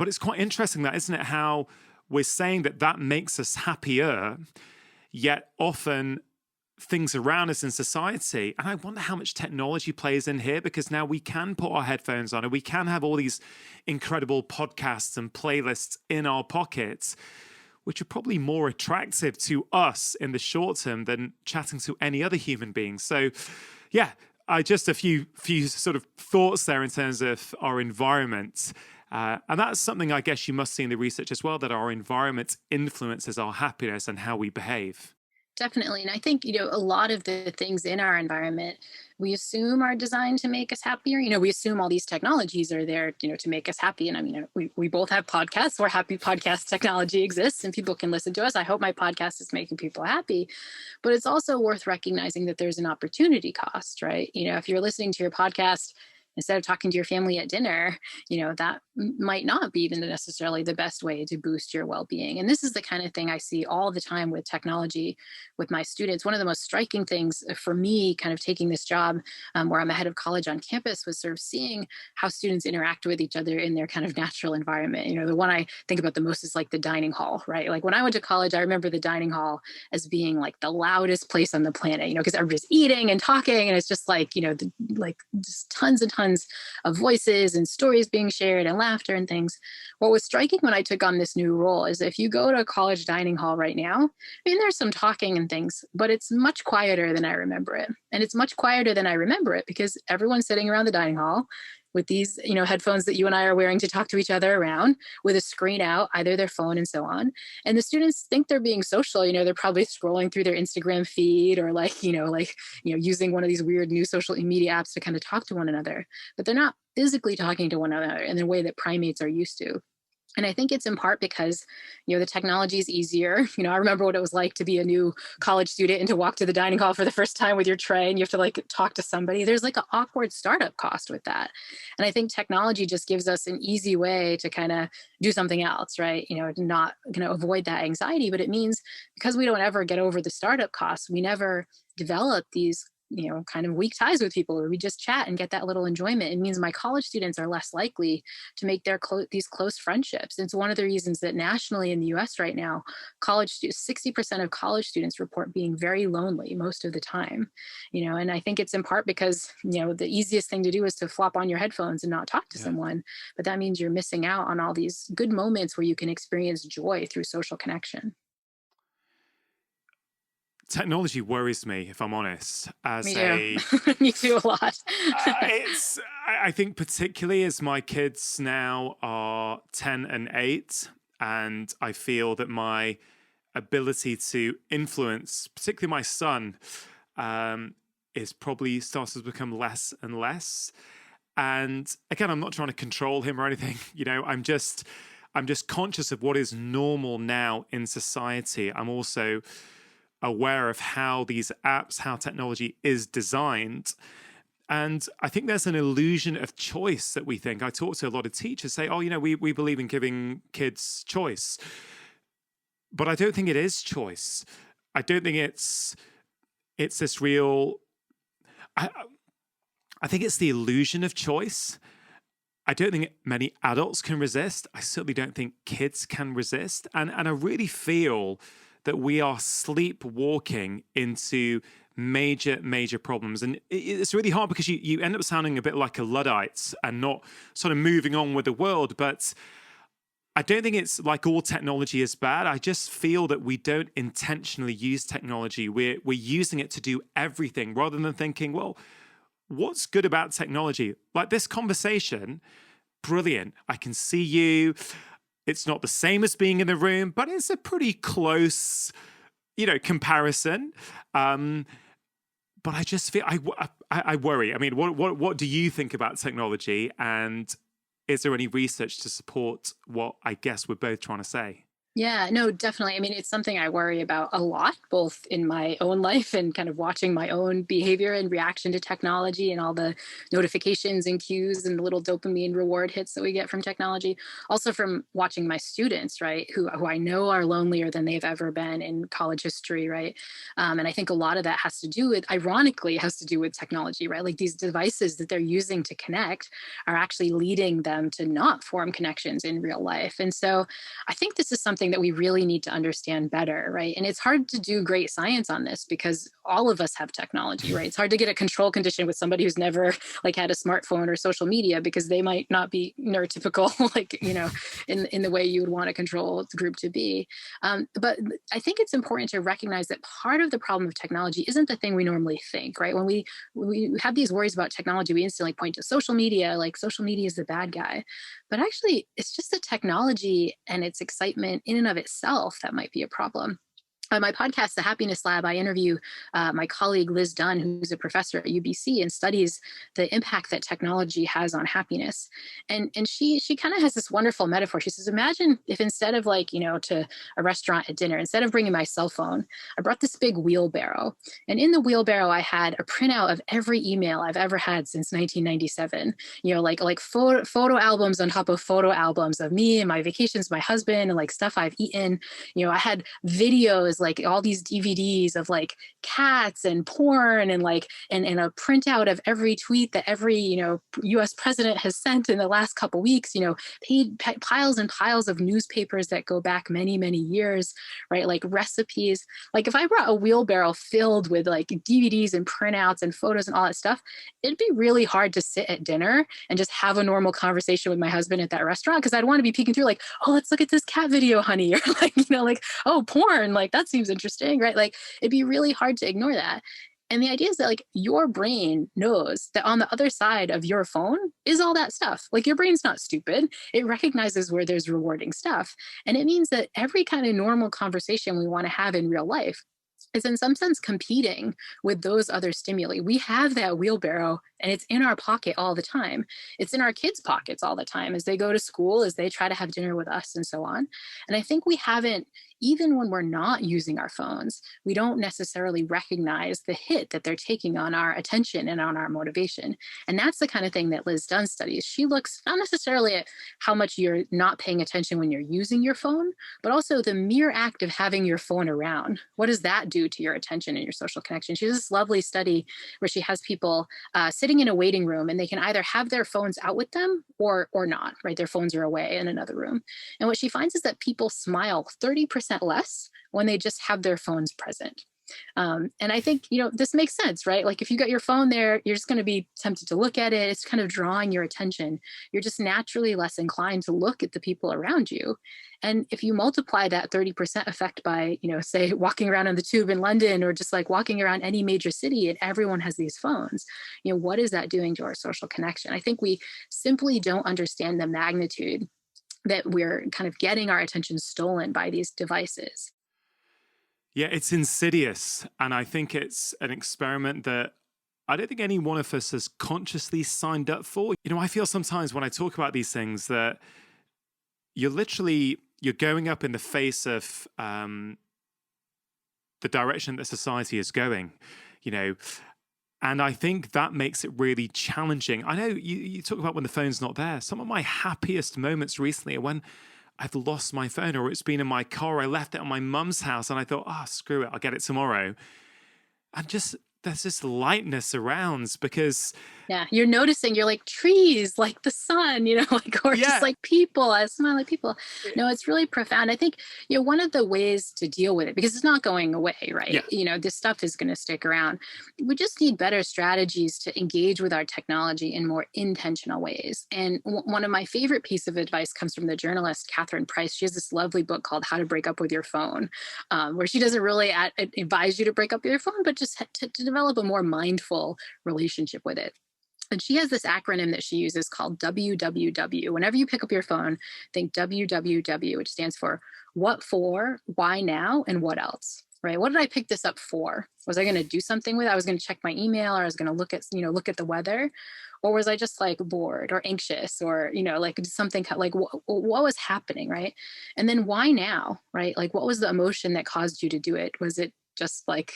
Speaker 2: it's quite interesting that, isn't it, how we're saying that makes us happier, yet often things around us in society. And I wonder how much technology plays in here, because now we can put our headphones on and we can have all these incredible podcasts and playlists in our pockets, which are probably more attractive to us in the short term than chatting to any other human being. So yeah, just a few sort of thoughts there in terms of our environment. And that's something I guess you must see in the research as well, that our environment influences our happiness and how we behave.
Speaker 1: Definitely. And I think, a lot of the things in our environment, we assume are designed to make us happier. We assume all these technologies are there, to make us happy. And I mean, we both have podcasts where happy podcast technology exists and people can listen to us. I hope my podcast is making people happy. But it's also worth recognizing that there's an opportunity cost, right? If you're listening to your podcast instead of talking to your family at dinner, that might not be even necessarily the best way to boost your well-being. And this is the kind of thing I see all the time with technology with my students. One of the most striking things for me, kind of taking this job where I'm a head of college on campus, was sort of seeing how students interact with each other in their kind of natural environment. The one I think about the most is like the dining hall, right? Like when I went to college, I remember the dining hall as being like the loudest place on the planet, because everybody's eating and talking, and it's just like, just tons and tons of voices and stories being shared and laughter and things. What was striking when I took on this new role is if you go to a college dining hall right now, I mean, there's some talking and things, but it's much quieter than I remember it. And it's much quieter than I remember it because everyone's sitting around the dining hall with these, headphones that you and I are wearing to talk to each other around, with a screen out, either their phone and so on. And the students think they're being social. They're probably scrolling through their Instagram feed or using one of these weird new social media apps to kind of talk to one another, but they're not physically talking to one another in the way that primates are used to. And I think it's in part because, the technology is easier. I remember what it was like to be a new college student and to walk to the dining hall for the first time with your tray and you have to talk to somebody. There's an awkward startup cost with that. And I think technology just gives us an easy way to kind of do something else, right? Not going to avoid that anxiety, but it means because we don't ever get over the startup costs, we never develop these kind of weak ties with people where we just chat and get that little enjoyment. It means my college students are less likely to make these close friendships. It's one of the reasons that nationally in the US right now, 60% of college students report being very lonely most of the time, and I think it's in part because, the easiest thing to do is to flop on your headphones and not talk to someone. But that means you're missing out on all these good moments where you can experience joy through social connection.
Speaker 2: Technology worries me, if I'm honest.
Speaker 1: Me too. Me too a lot.
Speaker 2: I think particularly as my kids now are 10 and 8, and I feel that my ability to influence, particularly my son, is probably starts to become less and less. And again, I'm not trying to control him or anything. I'm just conscious of what is normal now in society. I'm also aware of how these apps, how technology is designed. And I think there's an illusion of choice that we think. I talk to a lot of teachers say, oh, we believe in giving kids choice. But I don't think it is choice. I don't think it's this real, I think it's the illusion of choice. I don't think many adults can resist. I certainly don't think kids can resist. And I really feel that we are sleepwalking into major problems. And it's really hard because you end up sounding a bit like a Luddite and not sort of moving on with the world. But I don't think it's like all technology is bad. I just feel that we don't intentionally use technology. We're using it to do everything rather than thinking, well, what's good about technology? Like this conversation, brilliant. I can see you. It's not the same as being in the room, but it's a pretty close, comparison. But I just feel I worry. I mean, what do you think about technology? And is there any research to support what I guess we're both trying to say?
Speaker 1: Yeah, no, definitely. I mean, it's something I worry about a lot, both in my own life and kind of watching my own behavior and reaction to technology and all the notifications and cues and the little dopamine reward hits that we get from technology. Also from watching my students, right, who I know are lonelier than they've ever been in college history, right? And I think a lot of that has to do with, ironically, has to do with technology, right? Like these devices that they're using to connect are actually leading them to not form connections in real life. And so I think this is something that we really need to understand better, right? And it's hard to do great science on this because all of us have technology, right? It's hard to get a control condition with somebody who's never like had a smartphone or social media because they might not be neurotypical, like, in the way you would want a control group to be. But I think it's important to recognize that part of the problem of technology isn't the thing we normally think, right? When we have these worries about technology, we instantly point to social media, like social media is the bad guy. But actually, it's just the technology and its excitement in and of itself that might be a problem. On my podcast, The Happiness Lab, I interview my colleague Liz Dunn, who's a professor at UBC and studies the impact that technology has on happiness. And she kind of has this wonderful metaphor. She says, imagine if instead of to a restaurant at dinner, instead of bringing my cell phone, I brought this big wheelbarrow. And in the wheelbarrow, I had a printout of every email I've ever had since 1997. Like photo albums on top of photo albums of me and my vacations, my husband, and like stuff I've eaten. I had videos, like all these DVDs of like cats and porn and and a printout of every tweet that every US president has sent in the last couple weeks, piles and piles of newspapers that go back many years, right? Like recipes. Like if I brought a wheelbarrow filled with like DVDs and printouts and photos and all that stuff, it'd be really hard to sit at dinner and just have a normal conversation with my husband at that restaurant, because I'd want to be peeking through like, oh, let's look at this cat video, honey, or like oh, porn, like that seems interesting, right? Like it'd be really hard to ignore that. And the idea is that like your brain knows that on the other side of your phone is all that stuff. Like your brain's not stupid. It recognizes where there's rewarding stuff. And it means that every kind of normal conversation we want to have in real life is in some sense competing with those other stimuli. We have that wheelbarrow and it's in our pocket all the time. It's in our kids' pockets all the time as they go to school, as they try to have dinner with us and so on. And I think we haven't, even when we're not using our phones, we don't necessarily recognize the hit that they're taking on our attention and on our motivation. And that's the kind of thing that Liz Dunn studies. She looks not necessarily at how much you're not paying attention when you're using your phone, but also the mere act of having your phone around. What does that do to your attention and your social connection? She has this lovely study where she has people sitting in a waiting room, and they can either have their phones out with them or not, right? Their phones are away in another room. And what she finds is that people smile 30% less when they just have their phones present. And I think, this makes sense, right? Like if you got your phone there, you're just going to be tempted to look at it. It's kind of drawing your attention. You're just naturally less inclined to look at the people around you. And if you multiply that 30% effect by, say walking around on the tube in London, or just like walking around any major city and everyone has these phones, what is that doing to our social connection? I think we simply don't understand the magnitude that we're kind of getting our attention stolen by these devices.
Speaker 2: Yeah, it's insidious. And I think it's an experiment that I don't think any one of us has consciously signed up for. I feel sometimes when I talk about these things that you're going up in the face of the direction that society is going, and I think that makes it really challenging. I know you talk about when the phone's not there. Some of my happiest moments recently are when I've lost my phone, or it's been in my car. I left it at my mum's house and I thought, screw it, I'll get it tomorrow. And just there's this lightness around because
Speaker 1: you're noticing, you're like trees, like the sun, or just like people, I smile like people. No, it's really profound. I think, one of the ways to deal with it, because it's not going away, right?
Speaker 2: Yeah.
Speaker 1: This stuff is going to stick around. We just need better strategies to engage with our technology in more intentional ways. And one of my favorite pieces of advice comes from the journalist Catherine Price. She has this lovely book called How to Break Up with Your Phone, where she doesn't really advise you to break up with your phone, but just to develop a more mindful relationship with it. And she has this acronym that she uses called WWW. Whenever you pick up your phone, think WWW, which stands for what for, why now, and what else. Right? What did I pick this up for? Was I going to do something with it? I was going to check my email, or I was going to look at the weather, or was I just like bored or anxious, or like something like what was happening, right? And then why now, right? Like what was the emotion that caused you to do it? Was it just like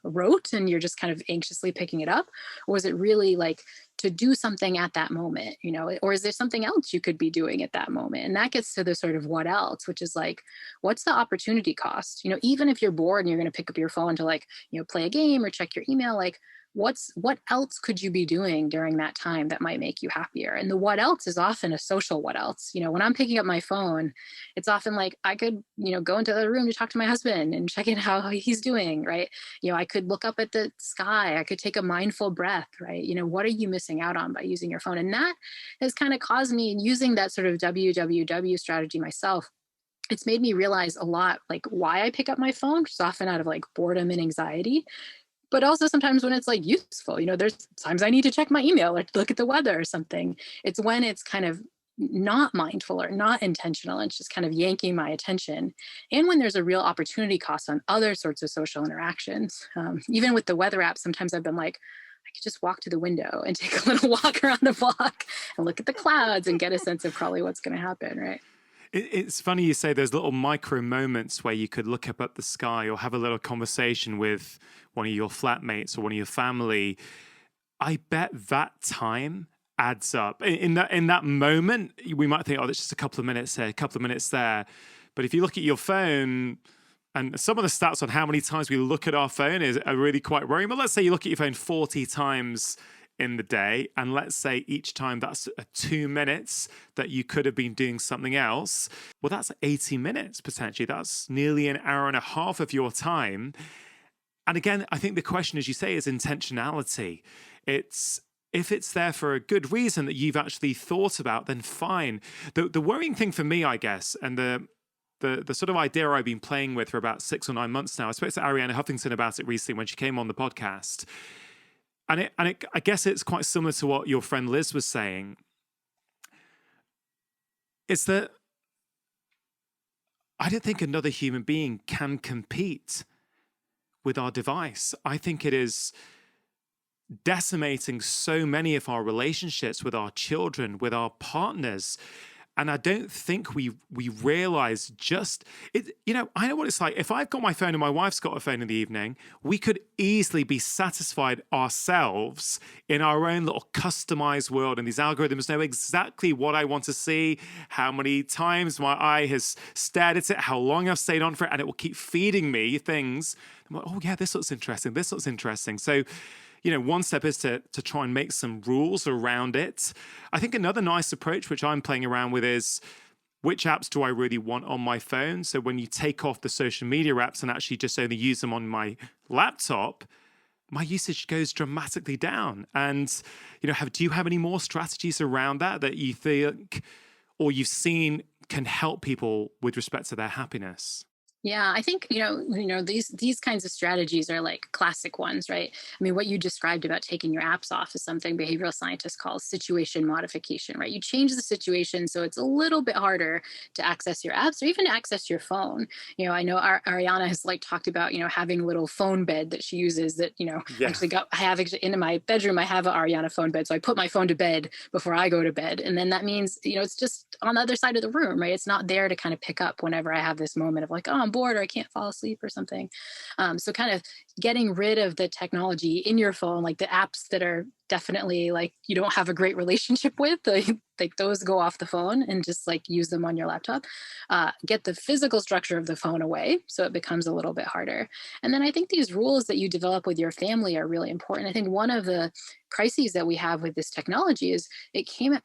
Speaker 1: rote and you're just kind of anxiously picking it up, or was it really like to do something at that moment, or is there something else you could be doing at that moment? And that gets to the sort of what else, which is like, what's the opportunity cost? Even if you're bored and you're going to pick up your phone to like play a game or check your email, like what else could you be doing during that time that might make you happier? And the what else is often a social what else. When I'm picking up my phone, it's often like I could go into the room to talk to my husband and check in how he's doing, right? I could look up at the sky, I could take a mindful breath, right? What are you missing out on by using your phone? And that has kind of caused me, using that sort of WWW strategy myself, it's made me realize a lot like why I pick up my phone, which is often out of like boredom and anxiety, but also sometimes when it's like useful. There's times I need to check my email or look at the weather or something. It's when it's kind of not mindful or not intentional, it's just kind of yanking my attention. And when there's a real opportunity cost on other sorts of social interactions. Even with the weather app, sometimes I've been like, I could just walk to the window and take a little walk around the block and look at the clouds and get a sense of probably what's going to happen, right?
Speaker 2: It's funny you say there's little micro moments where you could look up at the sky or have a little conversation with one of your flatmates or one of your family. I bet that time adds up. In that moment, we might think, oh, that's just a couple of minutes here, a couple of minutes there. But if you look at your phone, and some of the stats on how many times we look at our phone are really quite worrying. But let's say you look at your phone 40 times in the day, and let's say each time that's 2 minutes that you could have been doing something else. Well, that's 80 minutes potentially. That's nearly an hour and a half of your time. And again, I think the question, as you say, is intentionality. It's if it's there for a good reason that you've actually thought about, then fine. The worrying thing for me, I guess, and the sort of idea I've been playing with for about 6 or 9 months now, I spoke to Arianna Huffington about it recently when she came on the podcast. And I guess it's quite similar to what your friend Liz was saying. It's that I don't think another human being can compete with our device. I think it is decimating so many of our relationships with our children, with our partners. And I don't think we realize just it. I know what it's like. If I've got my phone and my wife's got a phone in the evening, we could easily be satisfied ourselves in our own little customized world. And these algorithms know exactly what I want to see, how many times my eye has stared at it, how long I've stayed on for it, and it will keep feeding me things. I'm like, oh yeah, this looks interesting. This looks interesting. So, one step is to try and make some rules around it. I think another nice approach, which I'm playing around with, is which apps do I really want on my phone? So when you take off the social media apps and actually just only use them on my laptop, my usage goes dramatically down. And, do you have any more strategies around that you think or you've seen can help people with respect to their happiness?
Speaker 1: Yeah, I think these kinds of strategies are like classic ones, right? I mean, what you described about taking your apps off is something behavioral scientists call situation modification, right? You change the situation so it's a little bit harder to access your apps or even to access your phone. I know Ariana has like talked about having a little phone bed that she uses that
Speaker 2: Yeah.
Speaker 1: I have in my bedroom. I have an Ariana phone bed, so I put my phone to bed before I go to bed, and then that means it's just on the other side of the room, right? It's not there to kind of pick up whenever I have this moment of like, oh, I'm bored or I can't fall asleep or something. So kind of getting rid of the technology in your phone, like the apps that are definitely like you don't have a great relationship with, like those go off the phone and just like use them on your laptop. Get the physical structure of the phone away so it becomes a little bit harder. And then I think these rules that you develop with your family are really important. I think one of the crises that we have with this technology is it came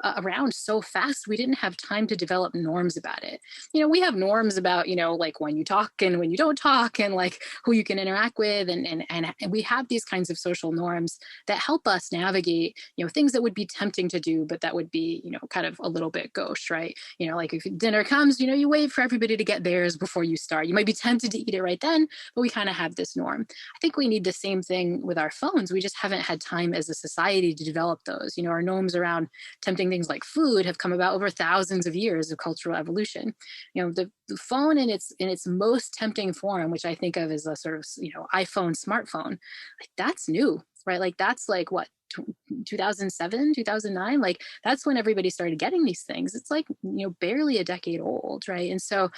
Speaker 1: around so fast we didn't have time to develop norms about it. We have norms about like when you talk and when you don't talk and like who you can interact with, and we have these kinds of social norms that help us navigate, things that would be tempting to do, but that would be, kind of a little bit gauche, right? Like if dinner comes, you wait for everybody to get theirs before you start. You might be tempted to eat it right then, but we kind of have this norm. I think we need the same thing with our phones. We just haven't had time as a society to develop those. Our norms around tempting things like food have come about over thousands of years of cultural evolution. The phone in its most tempting form, which I think of as a sort of iPhone smartphone, like that's new, right? Like that's like what, 2007, 2009, like that's when everybody started getting these things. It's like barely a decade old, right? And so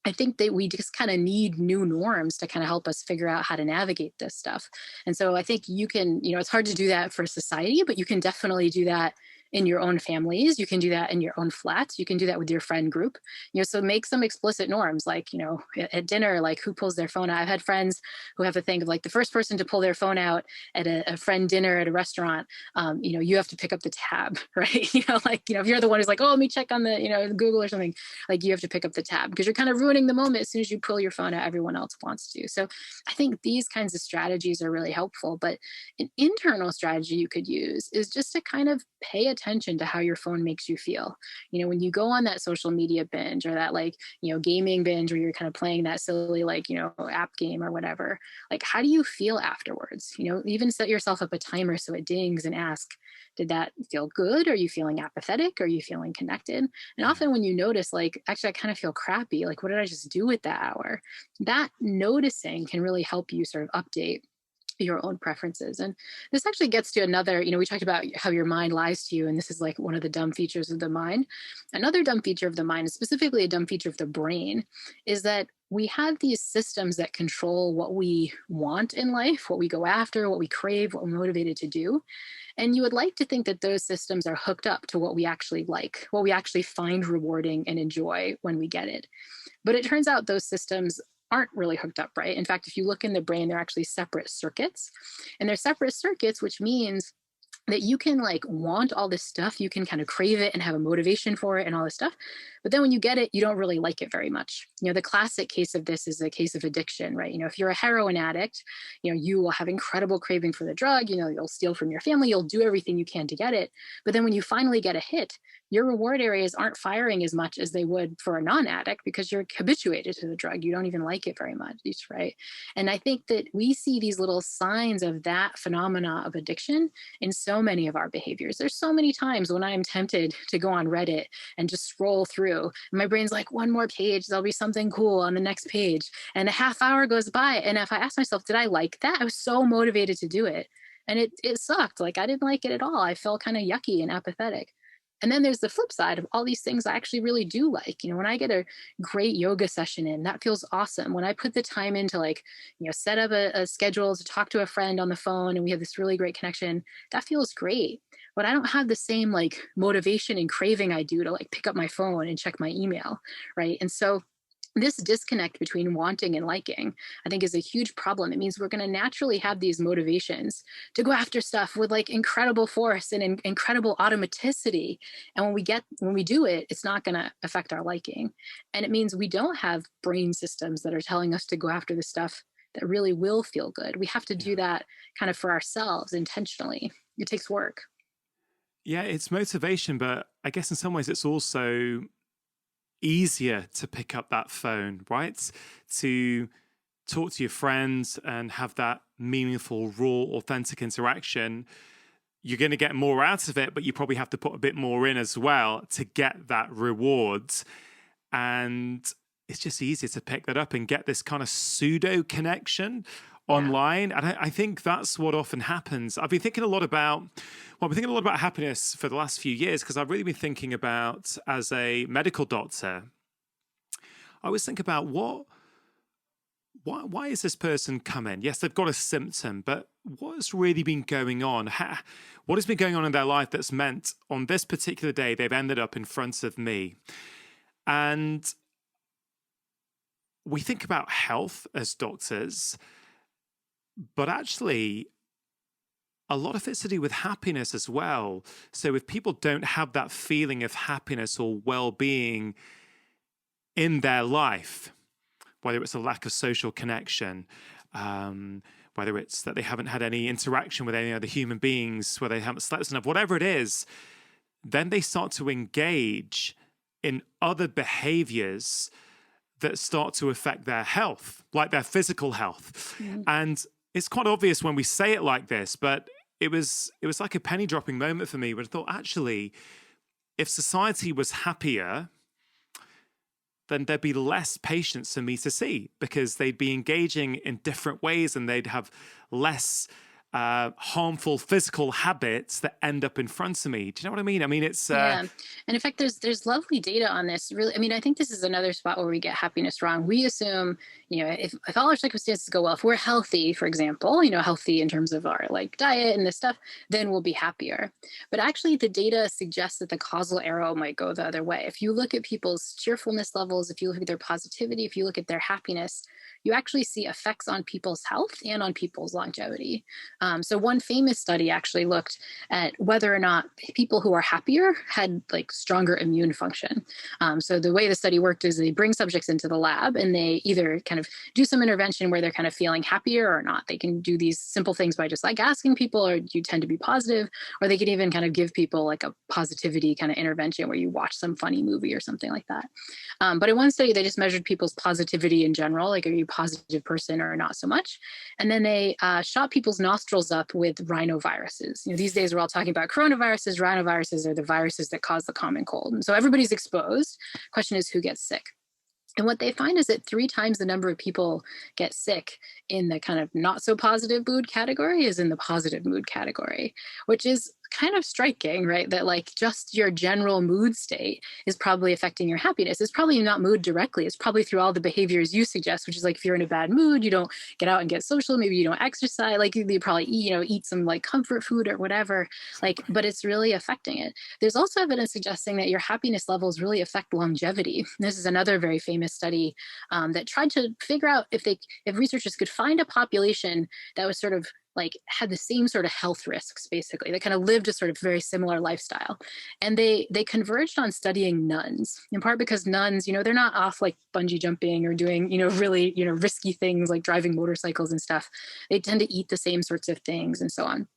Speaker 1: I think that we just kind of need new norms to kind of help us figure out how to navigate this stuff. And so I think you can, it's hard to do that for society, but you can definitely do that in your own families. You can do that in your own flats. You can do that with your friend group. So make some explicit norms, like, at dinner, like who pulls their phone out. I've had friends who have a thing of like the first person to pull their phone out at a friend dinner at a restaurant, you have to pick up the tab, right? If you're the one who's like, oh, let me check on the, Google or something, like you have to pick up the tab because you're kind of ruining the moment as soon as you pull your phone out, everyone else wants to. So I think these kinds of strategies are really helpful. But an internal strategy you could use is just to kind of pay attention to how your phone makes you feel. When you go on that social media binge or that like, gaming binge where you're kind of playing that silly, like, app game or whatever, like, how do you feel afterwards? Even set yourself up a timer so it dings and ask, did that feel good? Are you feeling apathetic? Are you feeling connected? And
Speaker 2: Yeah.
Speaker 1: often when you notice, like, actually, I kind of feel crappy. Like, what did I just do with that hour? That noticing can really help you sort of update your own preferences. And this actually gets to another, we talked about how your mind lies to you. And this is like one of the dumb features of the mind. Another dumb feature of the mind, specifically a dumb feature of the brain, is that we have these systems that control what we want in life, what we go after, what we crave, what we're motivated to do. And you would like to think that those systems are hooked up to what we actually like, what we actually find rewarding and enjoy when we get it. But it turns out those systems aren't really hooked up, right? In fact, if you look in the brain, they're actually separate circuits. And they're separate circuits, which means that you can like want all this stuff, you can kind of crave it and have a motivation for it and all this stuff. But then when you get it, you don't really like it very much. The classic case of this is a case of addiction, right? If you're a heroin addict, you will have incredible craving for the drug, you'll steal from your family, you'll do everything you can to get it. But then when you finally get a hit, your reward areas aren't firing as much as they would for a non-addict because you're habituated to the drug. You don't even like it very much, right? And I think that we see these little signs of that phenomena of addiction in so many of our behaviors. There's so many times when I'm tempted to go on Reddit and just scroll through. And my brain's like, one more page, there'll be something cool on the next page. And a half hour goes by. And if I ask myself, did I like that? I was so motivated to do it. And it sucked. Like I didn't like it at all. I felt kind of yucky and apathetic. And then there's the flip side of all these things I actually really do like. When I get a great yoga session in, that feels awesome. When I put the time into like, set up a schedule to talk to a friend on the phone and we have this really great connection, that feels great. But I don't have the same like motivation and craving I do to like pick up my phone and check my email, right? And so this disconnect between wanting and liking, I think, is a huge problem. It means we're going to naturally have these motivations to go after stuff with like incredible force and incredible automaticity. And when we do it, it's not going to affect our liking. And it means we don't have brain systems that are telling us to go after the stuff that really will feel good. We have to do
Speaker 2: Yeah.
Speaker 1: that kind of for ourselves intentionally. It takes work.
Speaker 2: Yeah, it's motivation, but I guess in some ways it's also easier to pick up that phone, right? To talk to your friends and have that meaningful, raw, authentic interaction. You're going to get more out of it, but you probably have to put a bit more in as well to get that reward. And it's just easier to pick that up and get this kind of pseudo connection
Speaker 1: Yeah.
Speaker 2: online. And I think that's what often happens. I've been thinking a lot about, happiness for the last few years because I've really been thinking about, as a medical doctor, I always think about why is this person coming? Yes, they've got a symptom, but what has really been going on? What has been going on in their life that's meant on this particular day they've ended up in front of me? And we think about health as doctors, but actually, a lot of it's to do with happiness as well. So if people don't have that feeling of happiness or well-being in their life, whether it's a lack of social connection, whether it's that they haven't had any interaction with any other human beings, whether they haven't slept enough, whatever it is, then they start to engage in other behaviors that start to affect their health, like their physical health.
Speaker 1: Mhm.
Speaker 2: And it's quite obvious when we say it like this, but it was like a penny dropping moment for me, where I thought, actually, if society was happier, then there'd be less patients for me to see, because they'd be engaging in different ways and they'd have less harmful physical habits that end up in front of me. Do you know what I mean? I mean, it's
Speaker 1: Yeah. And in fact, there's lovely data on this. Really, I mean, I think this is another spot where we get happiness wrong. We assume, if all our circumstances go well, if we're healthy, for example, healthy in terms of our like diet and this stuff, then we'll be happier. But actually the data suggests that the causal arrow might go the other way. If you look at people's cheerfulness levels, if you look at their positivity, if you look at their happiness, you actually see effects on people's health and on people's longevity. So one famous study actually looked at whether or not people who are happier had like stronger immune function. So the way the study worked is they bring subjects into the lab and they either kind of do some intervention where they're kind of feeling happier or not. They can do these simple things by just like asking people, or you tend to be positive, or they could even kind of give people like a positivity kind of intervention where you watch some funny movie or something like that. But in one study, they just measured people's positivity in general, like are you a positive person or not so much. And then they shot people's nostrils up with rhinoviruses. These days we're all talking about coronaviruses. Rhinoviruses are the viruses that cause the common cold. And so everybody's exposed. Question is, who gets sick? And what they find is that 3 times the number of people get sick in the kind of not so positive mood category is in the positive mood category, which is kind of striking, right? That like just your general mood state is probably affecting your happiness. It's probably not mood directly. It's probably through all the behaviors you suggest, which is like if you're in a bad mood, you don't get out and get social, maybe you don't exercise, like you probably eat some like comfort food or whatever, like,
Speaker 2: exactly.
Speaker 1: but it's really affecting it. There's also evidence suggesting that your happiness levels really affect longevity. This is another very famous study that tried to figure out if researchers could find a population that was sort of like had the same sort of health risks, basically, that kind of lived a sort of very similar lifestyle. And they converged on studying nuns, in part because nuns, they're not off like bungee jumping or doing, really, risky things like driving motorcycles and stuff. They tend to eat the same sorts of things and so on.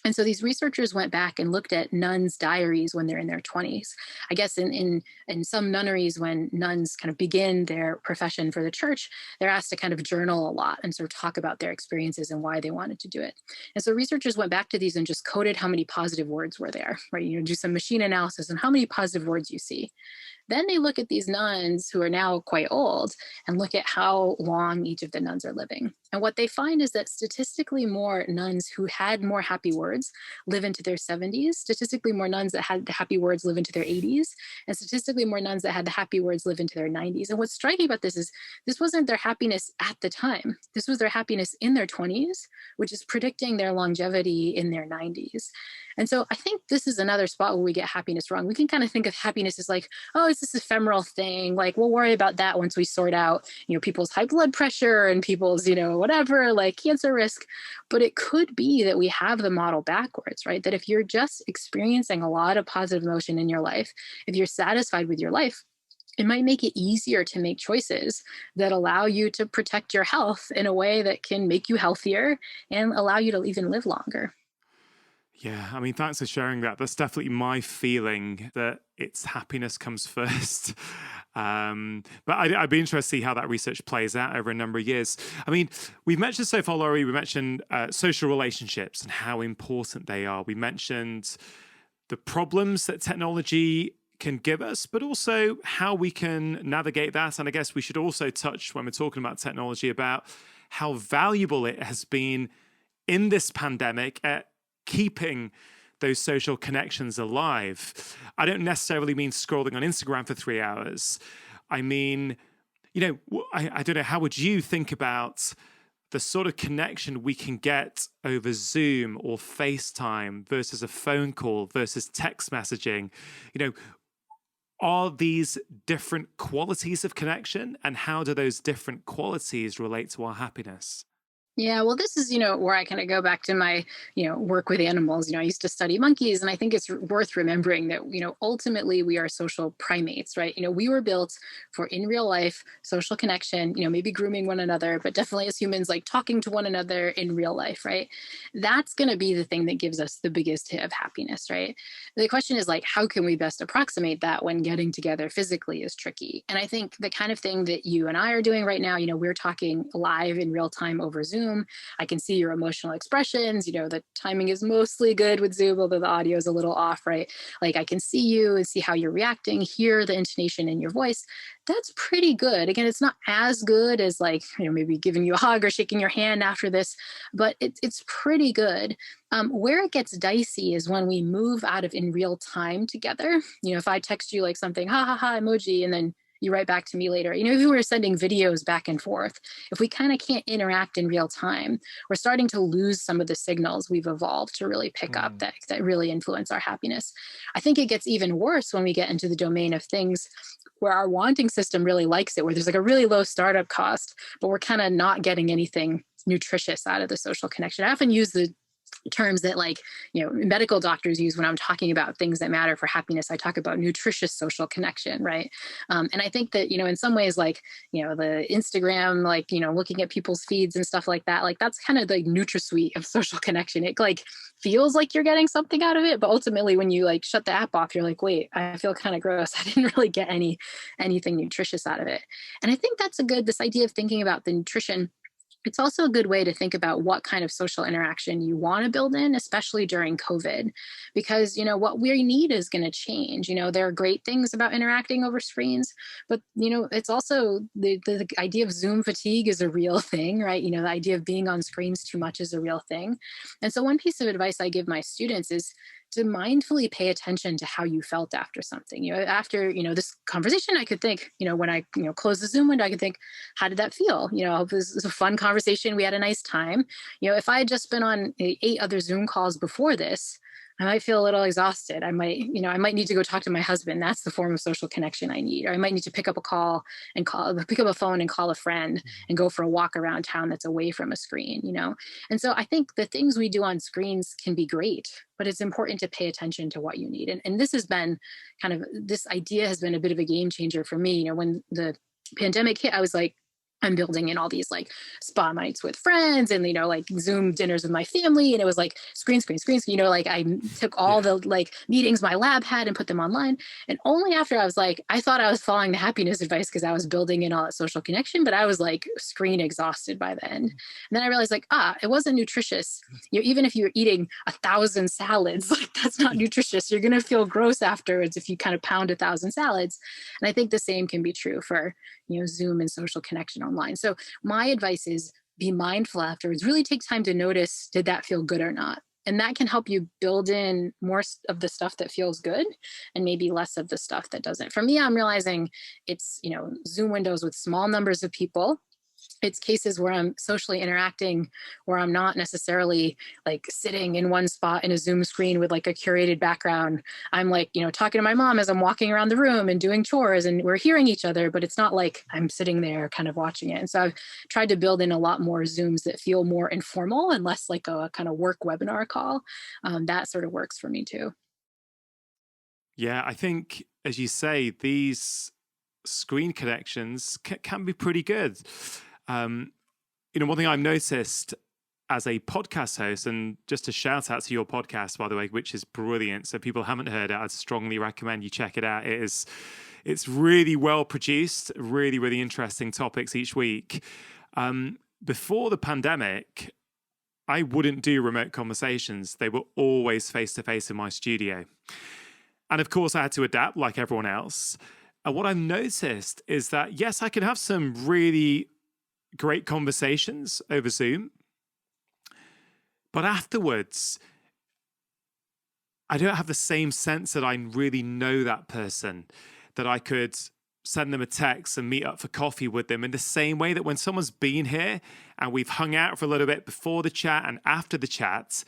Speaker 1: And so these researchers went back and looked at nuns' diaries when they're in their 20s. I guess in some nunneries, when nuns kind of begin their profession for the church, they're asked to kind of journal a lot and sort of talk about their experiences and why they wanted to do it. And so researchers went back to these and just coded how many positive words were there, right? Do some machine analysis on how many positive words you see. Then they look at these nuns who are now quite old and look at how long each of the nuns are living. And what they find is that statistically more nuns who had more happy words live into their 70s, statistically more nuns that had the happy words live into their 80s, and statistically more nuns that had the happy words live into their 90s. And what's striking about this is this wasn't their happiness at the time. This was their happiness in their 20s, which is predicting their longevity in their 90s. And so I think this is another spot where we get happiness wrong. We can kind of think of happiness as like, oh, it's this ephemeral thing. Like we'll worry about that once we sort out, people's high blood pressure and people's, whatever, like cancer risk. But it could be that we have the model backwards, right? That if you're just experiencing a lot of positive emotion in your life, if you're satisfied with your life, it might make it easier to make choices that allow you to protect your health in a way that can make you healthier and allow you to even live longer.
Speaker 2: Yeah, I mean, thanks for sharing that. That's definitely my feeling, that it's happiness comes first. But I'd be interested to see how that research plays out over a number of years. I mean, we've mentioned so far, Laurie, we mentioned social relationships and how important they are. We mentioned the problems that technology can give us, but also how we can navigate that. And I guess we should also touch, when we're talking about technology, about how valuable it has been in this pandemic at keeping those social connections alive. I don't necessarily mean scrolling on Instagram for 3 hours. I mean, I don't know, how would you think about the sort of connection we can get over Zoom or FaceTime versus a phone call versus text messaging? Are these different qualities of connection, and how do those different qualities relate to our happiness?
Speaker 1: Yeah, well, this is, where I kind of go back to my, work with animals. I used to study monkeys, and I think it's worth remembering that, ultimately we are social primates, right? We were built for in real life social connection, maybe grooming one another, but definitely as humans, like talking to one another in real life, right? That's going to be the thing that gives us the biggest hit of happiness, right? The question is like, how can we best approximate that when getting together physically is tricky? And I think the kind of thing that you and I are doing right now, we're talking live in real time over Zoom. I can see your emotional expressions. The timing is mostly good with Zoom, although the audio is a little off, right? Like I can see you and see how you're reacting, hear the intonation in your voice. That's pretty good. Again, it's not as good as like, maybe giving you a hug or shaking your hand after this, but it's pretty good. Where it gets dicey is when we move out of in real time together. If I text you like something, ha ha ha emoji, and then you write back to me later. If we were sending videos back and forth, if we kind of can't interact in real time, we're starting to lose some of the signals we've evolved to really pick up
Speaker 2: Mm.
Speaker 1: that really influence our happiness. I think it gets even worse when we get into the domain of things where our wanting system really likes it, where there's like a really low startup cost, but we're kind of not getting anything nutritious out of the social connection. I often use the terms that like medical doctors use when I'm talking about things that matter for happiness. I talk about nutritious social connection, right? And I think that in some ways, like the Instagram, like looking at people's feeds and stuff like that, like that's kind of the NutraSuite of social connection. It like feels like you're getting something out of it, but ultimately when you like shut the app off, you're like, wait, I feel kind of gross. I didn't really get anything nutritious out of it. And I think that's this idea of thinking about the nutrition. It's also a good way to think about what kind of social interaction you want to build in, especially during COVID, because what we need is going to change. There are great things about interacting over screens, but it's also the idea of Zoom fatigue is a real thing, right? The idea of being on screens too much is a real thing. And so one piece of advice I give my students is to mindfully pay attention to how you felt after something. After this conversation, I could think, when I close the Zoom window, I could think, how did that feel? It was a fun conversation. We had a nice time. If I had just been on 8 other Zoom calls before this, I might feel a little exhausted. I might need to go talk to my husband. That's the form of social connection I need. Or I might need to pick up a phone and call a friend and go for a walk around town that's away from a screen. And so I think the things we do on screens can be great, but it's important to pay attention to what you need. And this has been this idea has been a bit of a game changer for me. When the pandemic hit, I was like, I'm building in all these like spa nights with friends and, like Zoom dinners with my family. And it was like screen, screen, screen, like I took all
Speaker 2: Yeah.
Speaker 1: the like meetings my lab had and put them online. And only after I was like, I thought I was following the happiness advice because I was building in all that social connection, but I was like screen exhausted by the end. And then I realized like, it wasn't nutritious. Even if you're eating 1,000 salads, like that's not nutritious. You're going to feel gross afterwards if you kind of pound 1,000 salads. And I think the same can be true for Zoom and social connection online. So my advice is be mindful afterwards. Really take time to notice, did that feel good or not? And that can help you build in more of the stuff that feels good and maybe less of the stuff that doesn't. For me, I'm realizing it's, Zoom windows with small numbers of people. It's cases where I'm socially interacting, where I'm not necessarily like sitting in one spot in a Zoom screen with like a curated background. I'm like, talking to my mom as I'm walking around the room and doing chores and we're hearing each other, but it's not like I'm sitting there kind of watching it. And so I've tried to build in a lot more Zooms that feel more informal and less like a kind of work webinar call. That sort of works for me too.
Speaker 2: Yeah, I think, as you say, these screen connections can be pretty good. Um, one thing I've noticed as a podcast host, and just a shout out to your podcast, by the way, which is brilliant. So people haven't heard it, I'd strongly recommend you check it out. It's really well produced, really, really interesting topics each week. Before the pandemic, I wouldn't do remote conversations. They were always face to face in my studio. And of course, I had to adapt like everyone else. And what I've noticed is that, yes, I can have some really great conversations over Zoom, but afterwards, I don't have the same sense that I really know that person, that I could send them a text and meet up for coffee with them in the same way that when someone's been here and we've hung out for a little bit before the chat and after the chat,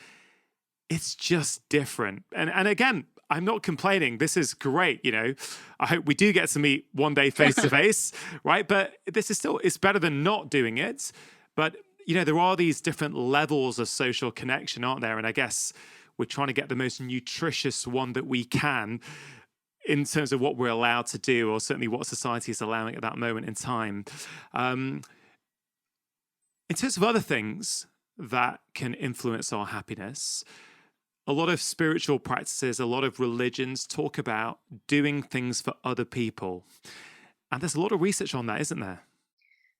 Speaker 2: it's just different. And again, I'm not complaining. This is great. I hope we do get to meet one day face to face, right? But this is still, it's better than not doing it. But there are these different levels of social connection, aren't there? And I guess we're trying to get the most nutritious one that we can in terms of what we're allowed to do, or certainly what society is allowing at that moment in time. In terms of other things that can influence our happiness, a lot of spiritual practices, a lot of religions talk about doing things for other people. And there's a lot of research on that, isn't there?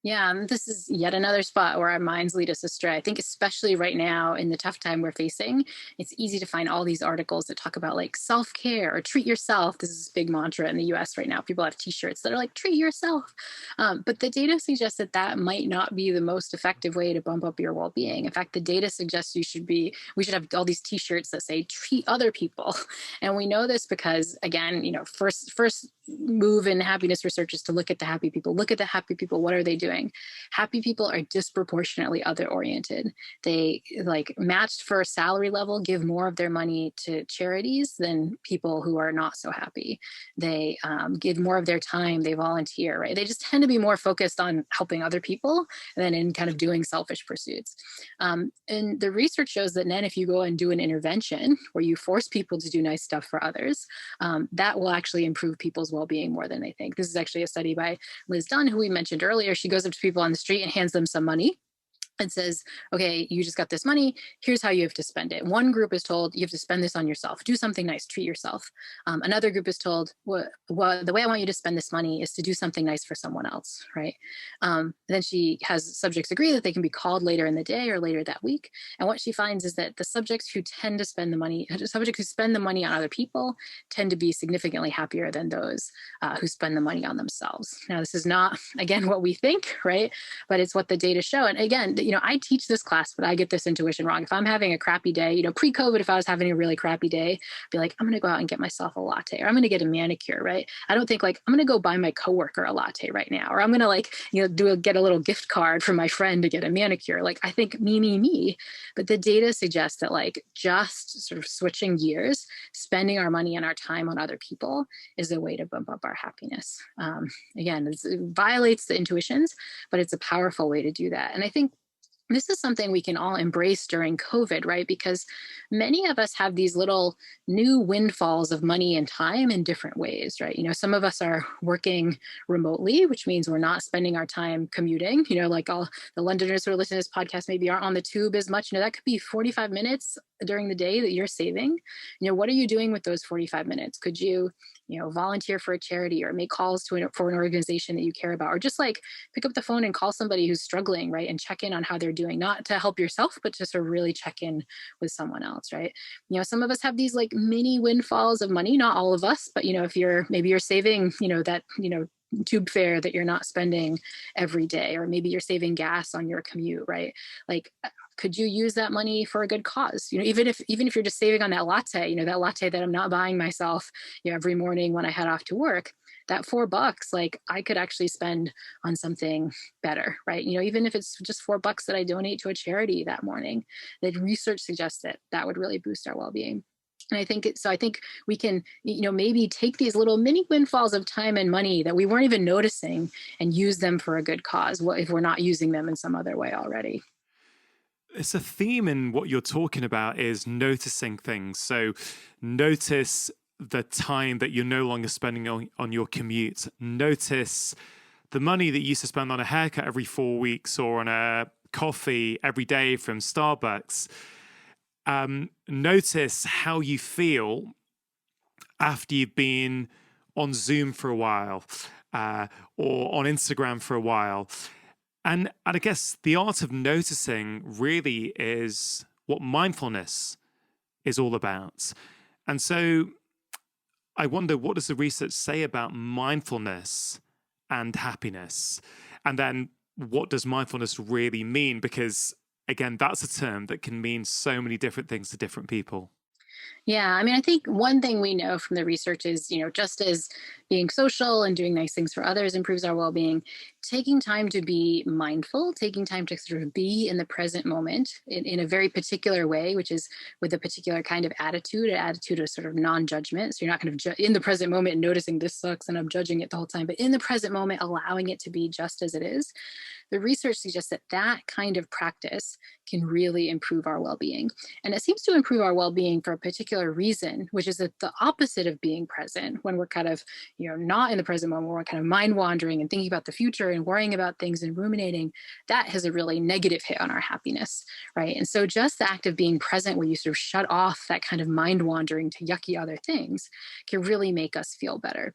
Speaker 1: Yeah, and this is yet another spot where our minds lead us astray. I think, especially right now in the tough time we're facing, it's easy to find all these articles that talk about like self care or treat yourself. This is a big mantra in the US right now. People have t shirts that are like, treat yourself. But the data suggests that that might not be the most effective way to bump up your well being. In fact, the data suggests we should have all these t shirts that say, treat other people. And we know this because, again, first move in happiness research is to look at the happy people. Look at the happy people. What are they doing? Happy people are disproportionately other oriented. They, like, matched for a salary level, give more of their money to charities than people who are not so happy. They give more of their time. They volunteer, right? They just tend to be more focused on helping other people than in kind of doing selfish pursuits. And the research shows that then if you go and do an intervention where you force people to do nice stuff for others, that will actually improve people's well-being more than they think. This is actually a study by Liz Dunn, who we mentioned earlier. She goes up to people on the street and hands them some money and says, okay, you just got this money. Here's how you have to spend it. One group is told you have to spend this on yourself. Do something nice, treat yourself. Another group is told, well, the way I want you to spend this money is to do something nice for someone else, right? Then she has subjects agree that they can be called later in the day or later that week. And what she finds is that the subjects who tend to spend the money, subjects who spend the money on other people tend to be significantly happier than those who spend the money on themselves. Now, this is not, again, what we think, right? But it's what the data show. And again, I teach this class, but I get this intuition wrong. If I'm having a crappy day, pre-COVID, if I was having a really crappy day, I'd be like, I'm going to go out and get myself a latte, or I'm going to get a manicure, right? I don't think like, I'm going to go buy my coworker a latte right now, or I'm going to like, get a little gift card from my friend to get a manicure. Like, I think me. But the data suggests that like just sort of switching gears, spending our money and our time on other people is a way to bump up our happiness. Again, it violates the intuitions, but it's a powerful way to do that. And I think this is something we can all embrace during COVID, right? Because many of us have these little new windfalls of money and time in different ways, right? Some of us are working remotely, which means we're not spending our time commuting. Like all the Londoners who are listening to this podcast maybe aren't on the tube as much. That could be 45 minutes during the day that you're saving. What are you doing with those 45 minutes? Could you volunteer for a charity or make calls for an organization that you care about, or just like pick up the phone and call somebody who's struggling, right? And check in on how they're doing, not to help yourself, but just to really check in with someone else, right? Some of us have these like mini windfalls of money, not all of us, but if maybe you're saving, that, tube fare that you're not spending every day, or maybe you're saving gas on your commute, right? Like, could you use that money for a good cause? Even if you're just saving on that latte, that latte that I'm not buying myself, every morning when I head off to work, that $4, like I could actually spend on something better, right? Even if it's just $4 that I donate to a charity that morning, the research suggests that that would really boost our well-being. And I think we can, maybe take these little mini windfalls of time and money that we weren't even noticing and use them for a good cause, if we're not using them in some other way already.
Speaker 2: It's a theme in what you're talking about is noticing things. So notice the time that you're no longer spending on your commute. Notice the money that you used to spend on a haircut every 4 weeks or on a coffee every day from Starbucks. Notice how you feel after you've been on Zoom for a while or on Instagram for a while. And I guess the art of noticing really is what mindfulness is all about. And so I wonder, what does the research say about mindfulness and happiness? And then what does mindfulness really mean? Because again, that's a term that can mean so many different things to different people.
Speaker 1: Yeah, I mean, I think one thing we know from the research is, just as being social and doing nice things for others improves our well being, taking time to be mindful, taking time to sort of be in the present moment in a very particular way, which is with a particular kind of attitude, an attitude of sort of non judgment. So you're not kind of in the present moment noticing this sucks and I'm judging it the whole time, but in the present moment, allowing it to be just as it is. The research suggests that that kind of practice can really improve our well being. And it seems to improve our well being for a particular reason, which is that the opposite of being present, when we're kind of, not in the present moment, we're kind of mind wandering and thinking about the future and worrying about things and ruminating, that has a really negative hit on our happiness, right? And so just the act of being present, where you sort of shut off that kind of mind wandering to yucky other things, can really make us feel better.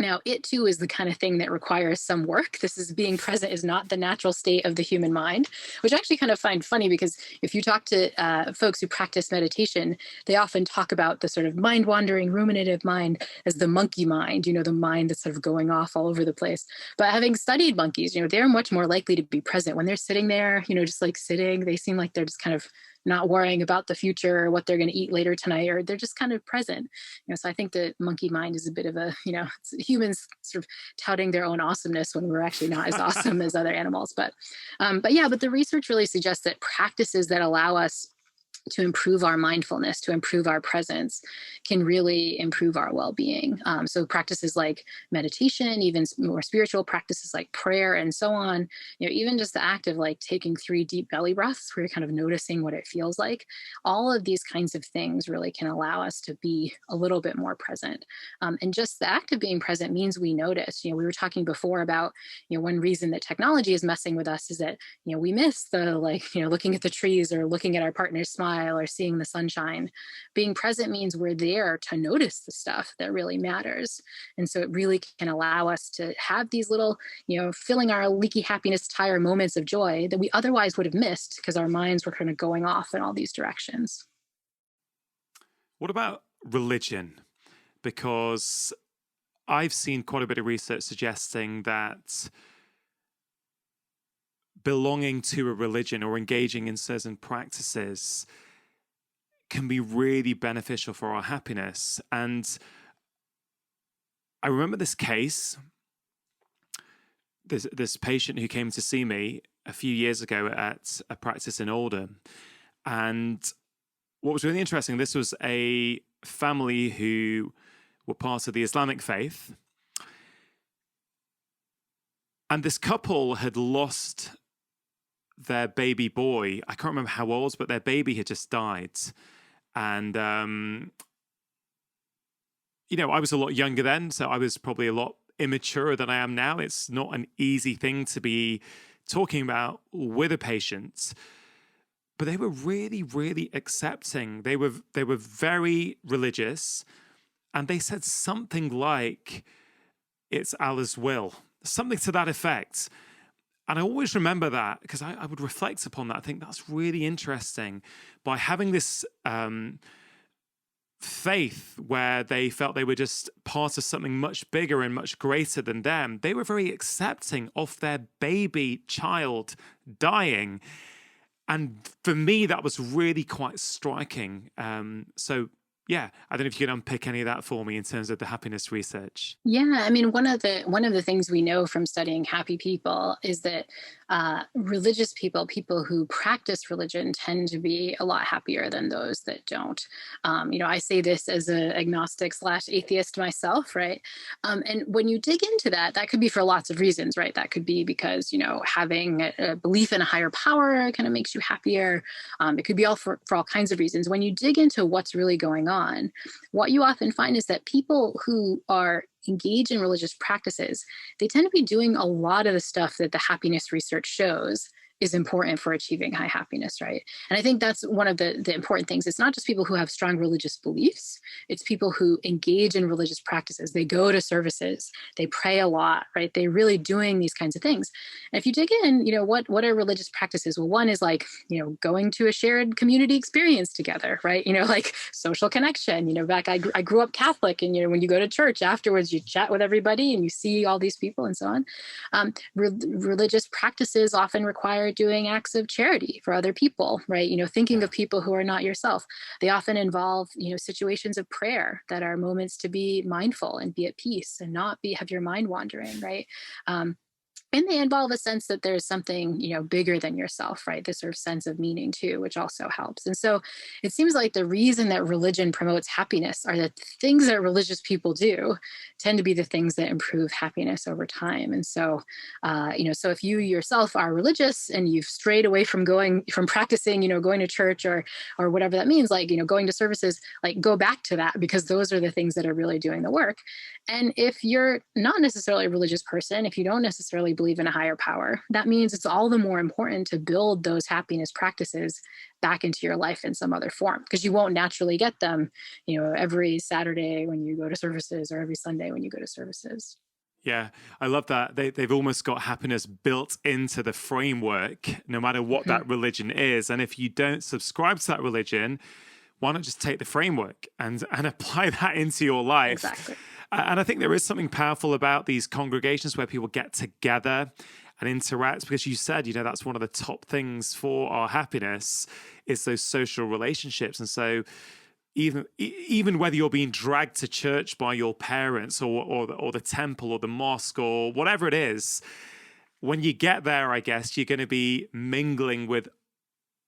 Speaker 1: Now, it too is the kind of thing that requires some work. This is being present is not the natural state of the human mind, which I actually kind of find funny because if you talk to folks who practice meditation, they often talk about the sort of mind wandering, ruminative mind as the monkey mind, the mind that's sort of going off all over the place. But having studied monkeys, they're much more likely to be present when they're sitting there, just like sitting. They seem like they're just kind of not worrying about the future or what they're going to eat later tonight, or they're just kind of present. So I think the monkey mind is a bit of a, humans sort of touting their own awesomeness when we're actually not as awesome as other animals. But the research really suggests that practices that allow us to improve our mindfulness, to improve our presence, can really improve our well-being. So practices like meditation, even more spiritual practices like prayer and so on, even just the act of like taking 3 deep belly breaths where you're kind of noticing what it feels like, all of these kinds of things really can allow us to be a little bit more present. And just the act of being present means we notice. We were talking before about, one reason that technology is messing with us is that, we miss the looking at the trees or looking at our partner's smile or seeing the sunshine. Being present means we're there to notice the stuff that really matters. And so it really can allow us to have these little, filling our leaky happiness tire moments of joy that we otherwise would have missed because our minds were kind of going off in all these directions.
Speaker 2: What about religion? Because I've seen quite a bit of research suggesting that belonging to a religion or engaging in certain practices can be really beneficial for our happiness. And I remember this case, this patient who came to see me a few years ago at a practice in Oldham. And what was really interesting, this was a family who were part of the Islamic faith. And this couple had lost their baby boy. I can't remember how old, but their baby had just died. And, I was a lot younger then, so I was probably a lot immature than I am now. It's not an easy thing to be talking about with a patient. But they were really, really accepting. They were very religious. And they said something like, it's Allah's will, something to that effect. And I always remember that because I would reflect upon that. I think that's really interesting. By having this faith where they felt they were just part of something much bigger and much greater than them, they were very accepting of their baby child dying. And for me, that was really quite striking. So yeah, I don't know if you can unpick any of that for me in terms of the happiness research.
Speaker 1: Yeah, I mean, one of the things we know from studying happy people is that religious people, people who practice religion, tend to be a lot happier than those that don't. I say this as an agnostic / atheist myself, right? And when you dig into that, that could be for lots of reasons, right? That could be because having a belief in a higher power kind of makes you happier. It could be all for all kinds of reasons. When you dig into what's really going on, what you often find is that people who are engaged in religious practices, they tend to be doing a lot of the stuff that the happiness research shows is important for achieving high happiness, right? And I think that's one of the important things. It's not just people who have strong religious beliefs, it's people who engage in religious practices. They go to services, they pray a lot, right? They're really doing these kinds of things. And if you dig in, what are religious practices? Well, one is like, going to a shared community experience together, right? Like social connection. I grew up Catholic, and, when you go to church afterwards, you chat with everybody and you see all these people and so on. Religious practices often require start doing acts of charity for other people, right? Thinking of people who are not yourself. They often involve, situations of prayer that are moments to be mindful and be at peace and not have your mind wandering, right? Um, and they involve a sense that there's something bigger than yourself, right? This sort of sense of meaning too, which also helps. And so it seems like the reason that religion promotes happiness are that things that religious people do tend to be the things that improve happiness over time. And so so if you yourself are religious and you've strayed away from practicing, going to church or whatever that means, like going to services, like go back to that, because those are the things that are really doing the work. And if you're not necessarily a religious person, if you don't necessarily believe in a higher power, that means it's all the more important to build those happiness practices back into your life in some other form, because you won't naturally get them, every Saturday when you go to services or every Sunday when you go to services.
Speaker 2: Yeah, I love that. They've almost got happiness built into the framework, no matter what that religion is. And if you don't subscribe to that religion, why not just take the framework and apply that into your life?
Speaker 1: Exactly.
Speaker 2: And I think there is something powerful about these congregations where people get together and interact, because you said, that's one of the top things for our happiness is those social relationships. And so even whether you're being dragged to church by your parents or the temple or the mosque or whatever it is, when you get there, I guess you're going to be mingling with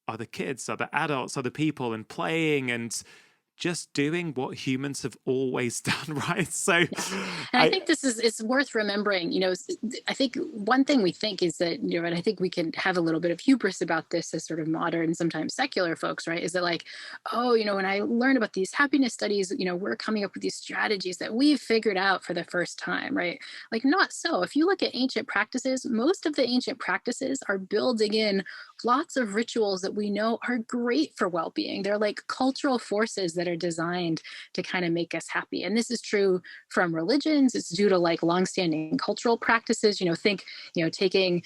Speaker 2: other kids, other adults, other people, and playing and just doing what humans have always done, right? So,
Speaker 1: yeah. And I think it's worth remembering. I think one thing we think is that, and I think we can have a little bit of hubris about this as sort of modern, sometimes secular folks, right? Is that like, oh, when I learn about these happiness studies, we're coming up with these strategies that we've figured out for the first time, right? Like, not so. If you look at ancient practices, most of the ancient practices are building in lots of rituals that we know are great for well-being. They're like cultural forces that are designed to kind of make us happy. And this is true from religions. It's due to like longstanding cultural practices. Think, taking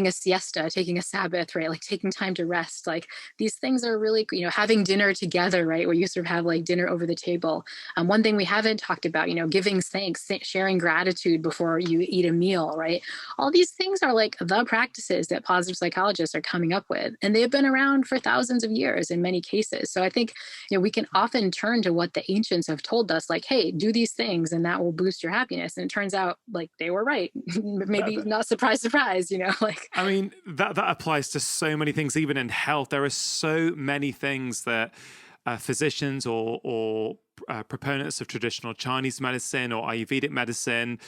Speaker 1: a siesta, taking a Sabbath, right? Like taking time to rest. Like these things are really, having dinner together, right? Where you sort of have like dinner over the table. One thing we haven't talked about, giving thanks, sharing gratitude before you eat a meal, right? All these things are like the practices that positive psychologists are coming up with, and they have been around for thousands of years in many cases. So I think we can often turn to what the ancients have told us, like, hey, do these things and that will boost your happiness. And it turns out like they were right. Maybe not surprise like
Speaker 2: I mean, that applies to so many things. Even in health, there are so many things that physicians or proponents of traditional Chinese medicine or Ayurvedic medicine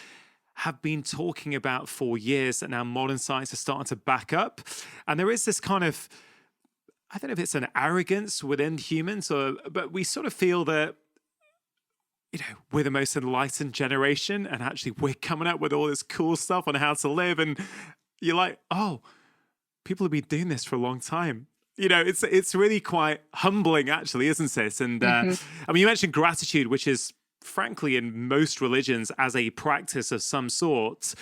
Speaker 2: have been talking about for years, that now modern science is starting to back up. And there is this kind of, I don't know if it's an arrogance within humans, but we sort of feel that, we're the most enlightened generation, and actually we're coming up with all this cool stuff on how to live. And you're like, oh, people have been doing this for a long time. It's really quite humbling, actually, isn't it? And I mean, you mentioned gratitude, which is frankly in most religions as a practice of some sort.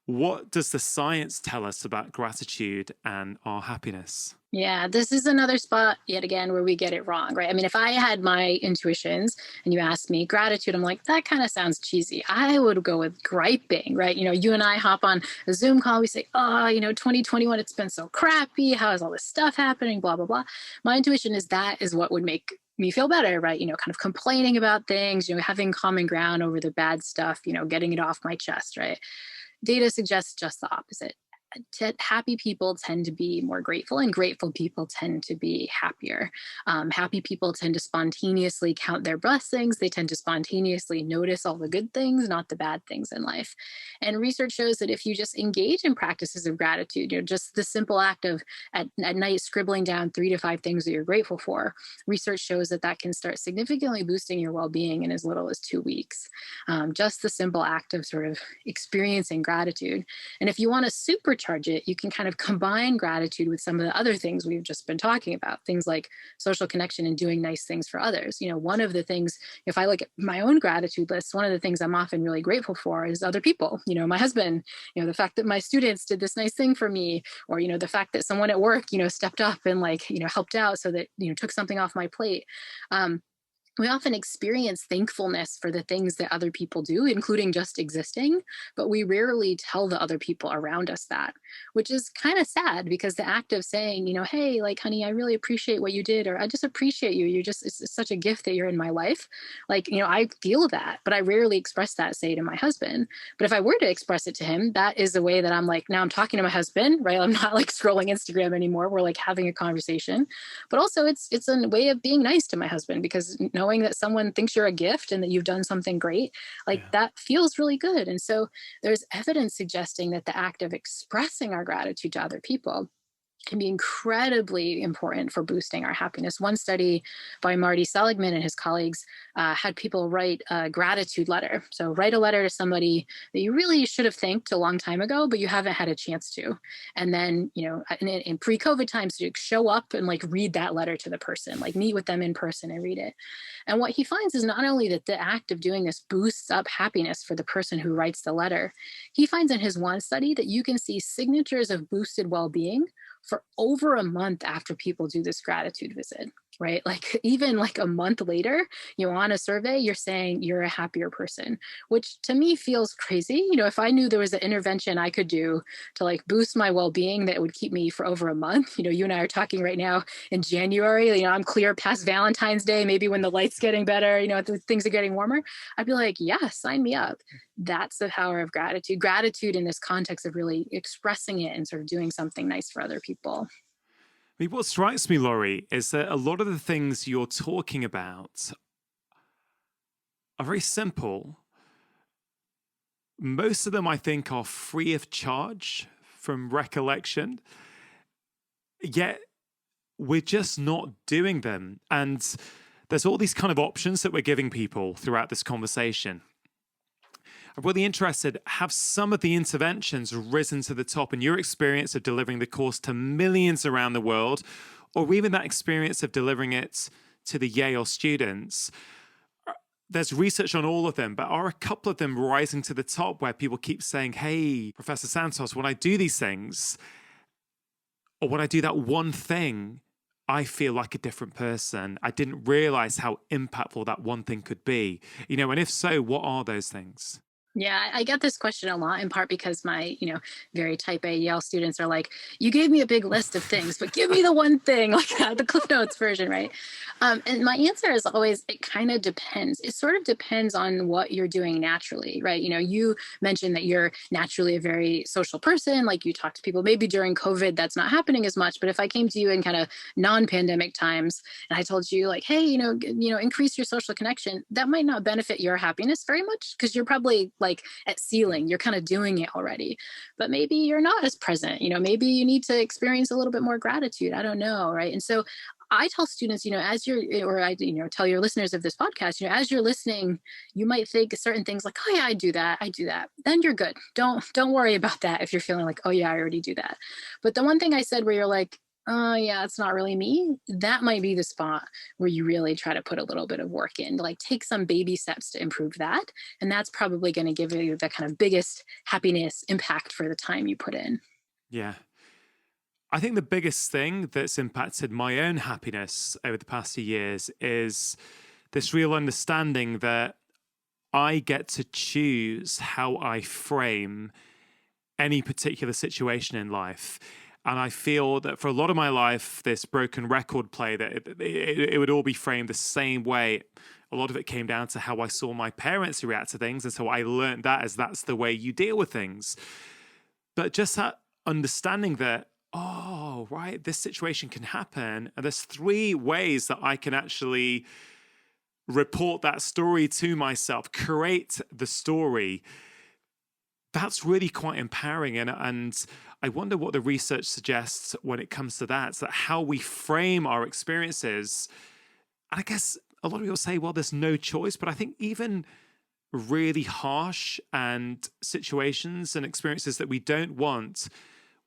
Speaker 2: What does the science tell us about gratitude and our happiness?
Speaker 1: Yeah, this is another spot yet again where we get it wrong, right? I mean, if I had my intuitions and you asked me gratitude, I'm like, that kind of sounds cheesy. I would go with griping, right? You and I hop on a Zoom call, we say, oh, 2021, it's been so crappy. How is all this stuff happening? Blah, blah, blah. My intuition is that is what would make me feel better, right? Kind of complaining about things, having common ground over the bad stuff, getting it off my chest, right? Data suggests just the opposite. Happy people tend to be more grateful, and grateful people tend to be happier. Happy people tend to spontaneously count their blessings. They tend to spontaneously notice all the good things, not the bad things in life. And research shows that if you just engage in practices of gratitude, just the simple act of at night scribbling down 3 to 5 things that you're grateful for, research shows that that can start significantly boosting your well-being in as little as 2 weeks. Just the simple act of sort of experiencing gratitude. And if you want to supercharge it, you can kind of combine gratitude with some of the other things we've just been talking about, things like social connection and doing nice things for others. One of the things, if I look at my own gratitude list, one of the things I'm often really grateful for is other people. My husband, the fact that my students did this nice thing for me, or the fact that someone at work stepped up and helped out so that took something off my plate. We often experience thankfulness for the things that other people do, including just existing, but we rarely tell the other people around us that, which is kind of sad because the act of saying, hey, like, honey, I really appreciate what you did, or I just appreciate you. It's such a gift that you're in my life. Like, I feel that, but I rarely express that, say, to my husband. But if I were to express it to him, that is a way that I'm like, now I'm talking to my husband, right? I'm not like scrolling Instagram anymore. We're like having a conversation, but also it's a way of being nice to my husband, because knowing that someone thinks you're a gift and that you've done something great, like
Speaker 2: Yeah.
Speaker 1: that feels really good. And so there's evidence suggesting that the act of expressing our gratitude to other people can be incredibly important for boosting our happiness. One study by Marty Seligman and his colleagues had people write a gratitude letter. So write a letter to somebody that you really should have thanked a long time ago, but you haven't had a chance to. And then, in pre-COVID times, you show up and like read that letter to the person, like meet with them in person and read it. And what he finds is not only that the act of doing this boosts up happiness for the person who writes the letter, he finds in his one study that you can see signatures of boosted well-being for over a month after people do this gratitude visit, right? Like even like a month later, on a survey, you're saying you're a happier person, which to me feels crazy. If I knew there was an intervention I could do to like boost my well-being that would keep me for over a month, you and I are talking right now in January, I'm clear past Valentine's Day, maybe when the light's getting better, things are getting warmer. I'd be like, yeah, sign me up. That's the power of gratitude. Gratitude in this context of really expressing it and sort of doing something nice for other people.
Speaker 2: I mean, what strikes me, Laurie, is that a lot of the things you're talking about are very simple. Most of them, I think, are free of charge from recollection, yet we're just not doing them. And there's all these kind of options that we're giving people throughout this conversation. I'm really interested, have some of the interventions risen to the top in your experience of delivering the course to millions around the world, or even that experience of delivering it to the Yale students? There's research on all of them, but are a couple of them rising to the top where people keep saying, hey, Professor Santos, when I do these things, or when I do that one thing, I feel like a different person. I didn't realize how impactful that one thing could be. And if so, what are those things?
Speaker 1: Yeah, I get this question a lot, in part because my, very type A Yale students are like, you gave me a big list of things, but give me the one thing, like the Cliff Notes version, right? And my answer is always, it kind of depends. It sort of depends on what you're doing naturally, right? You mentioned that you're naturally a very social person, like you talk to people. Maybe during COVID, that's not happening as much. But if I came to you in kind of non-pandemic times and I told you like, hey, increase your social connection, that might not benefit your happiness very much because you're probably like at ceiling, you're kind of doing it already. But maybe you're not as present, maybe you need to experience a little bit more gratitude. I don't know, right? And so I tell students, as you're, or I, tell your listeners of this podcast, as you're listening, you might think certain things like, oh yeah, I do that. Then you're good. Don't worry about that if you're feeling like, oh yeah, I already do that. But the one thing I said where you're like, oh yeah, it's not really me, that might be the spot where you really try to put a little bit of work in, to like take some baby steps to improve that. And that's probably going to give you the kind of biggest happiness impact for the time you put in.
Speaker 2: Yeah. I think the biggest thing that's impacted my own happiness over the past few years is this real understanding that I get to choose how I frame any particular situation in life. And I feel that for a lot of my life, this broken record play, that it would all be framed the same way. A lot of it came down to how I saw my parents react to things. And so I learned that as that's the way you deal with things. But just that understanding that, oh, right, this situation can happen. And there's three ways that I can actually report that story to myself, create the story. That's really quite empowering. And I wonder what the research suggests when it comes to that, so that how we frame our experiences. And I guess a lot of people say, well, there's no choice. But I think even really harsh and situations and experiences that we don't want,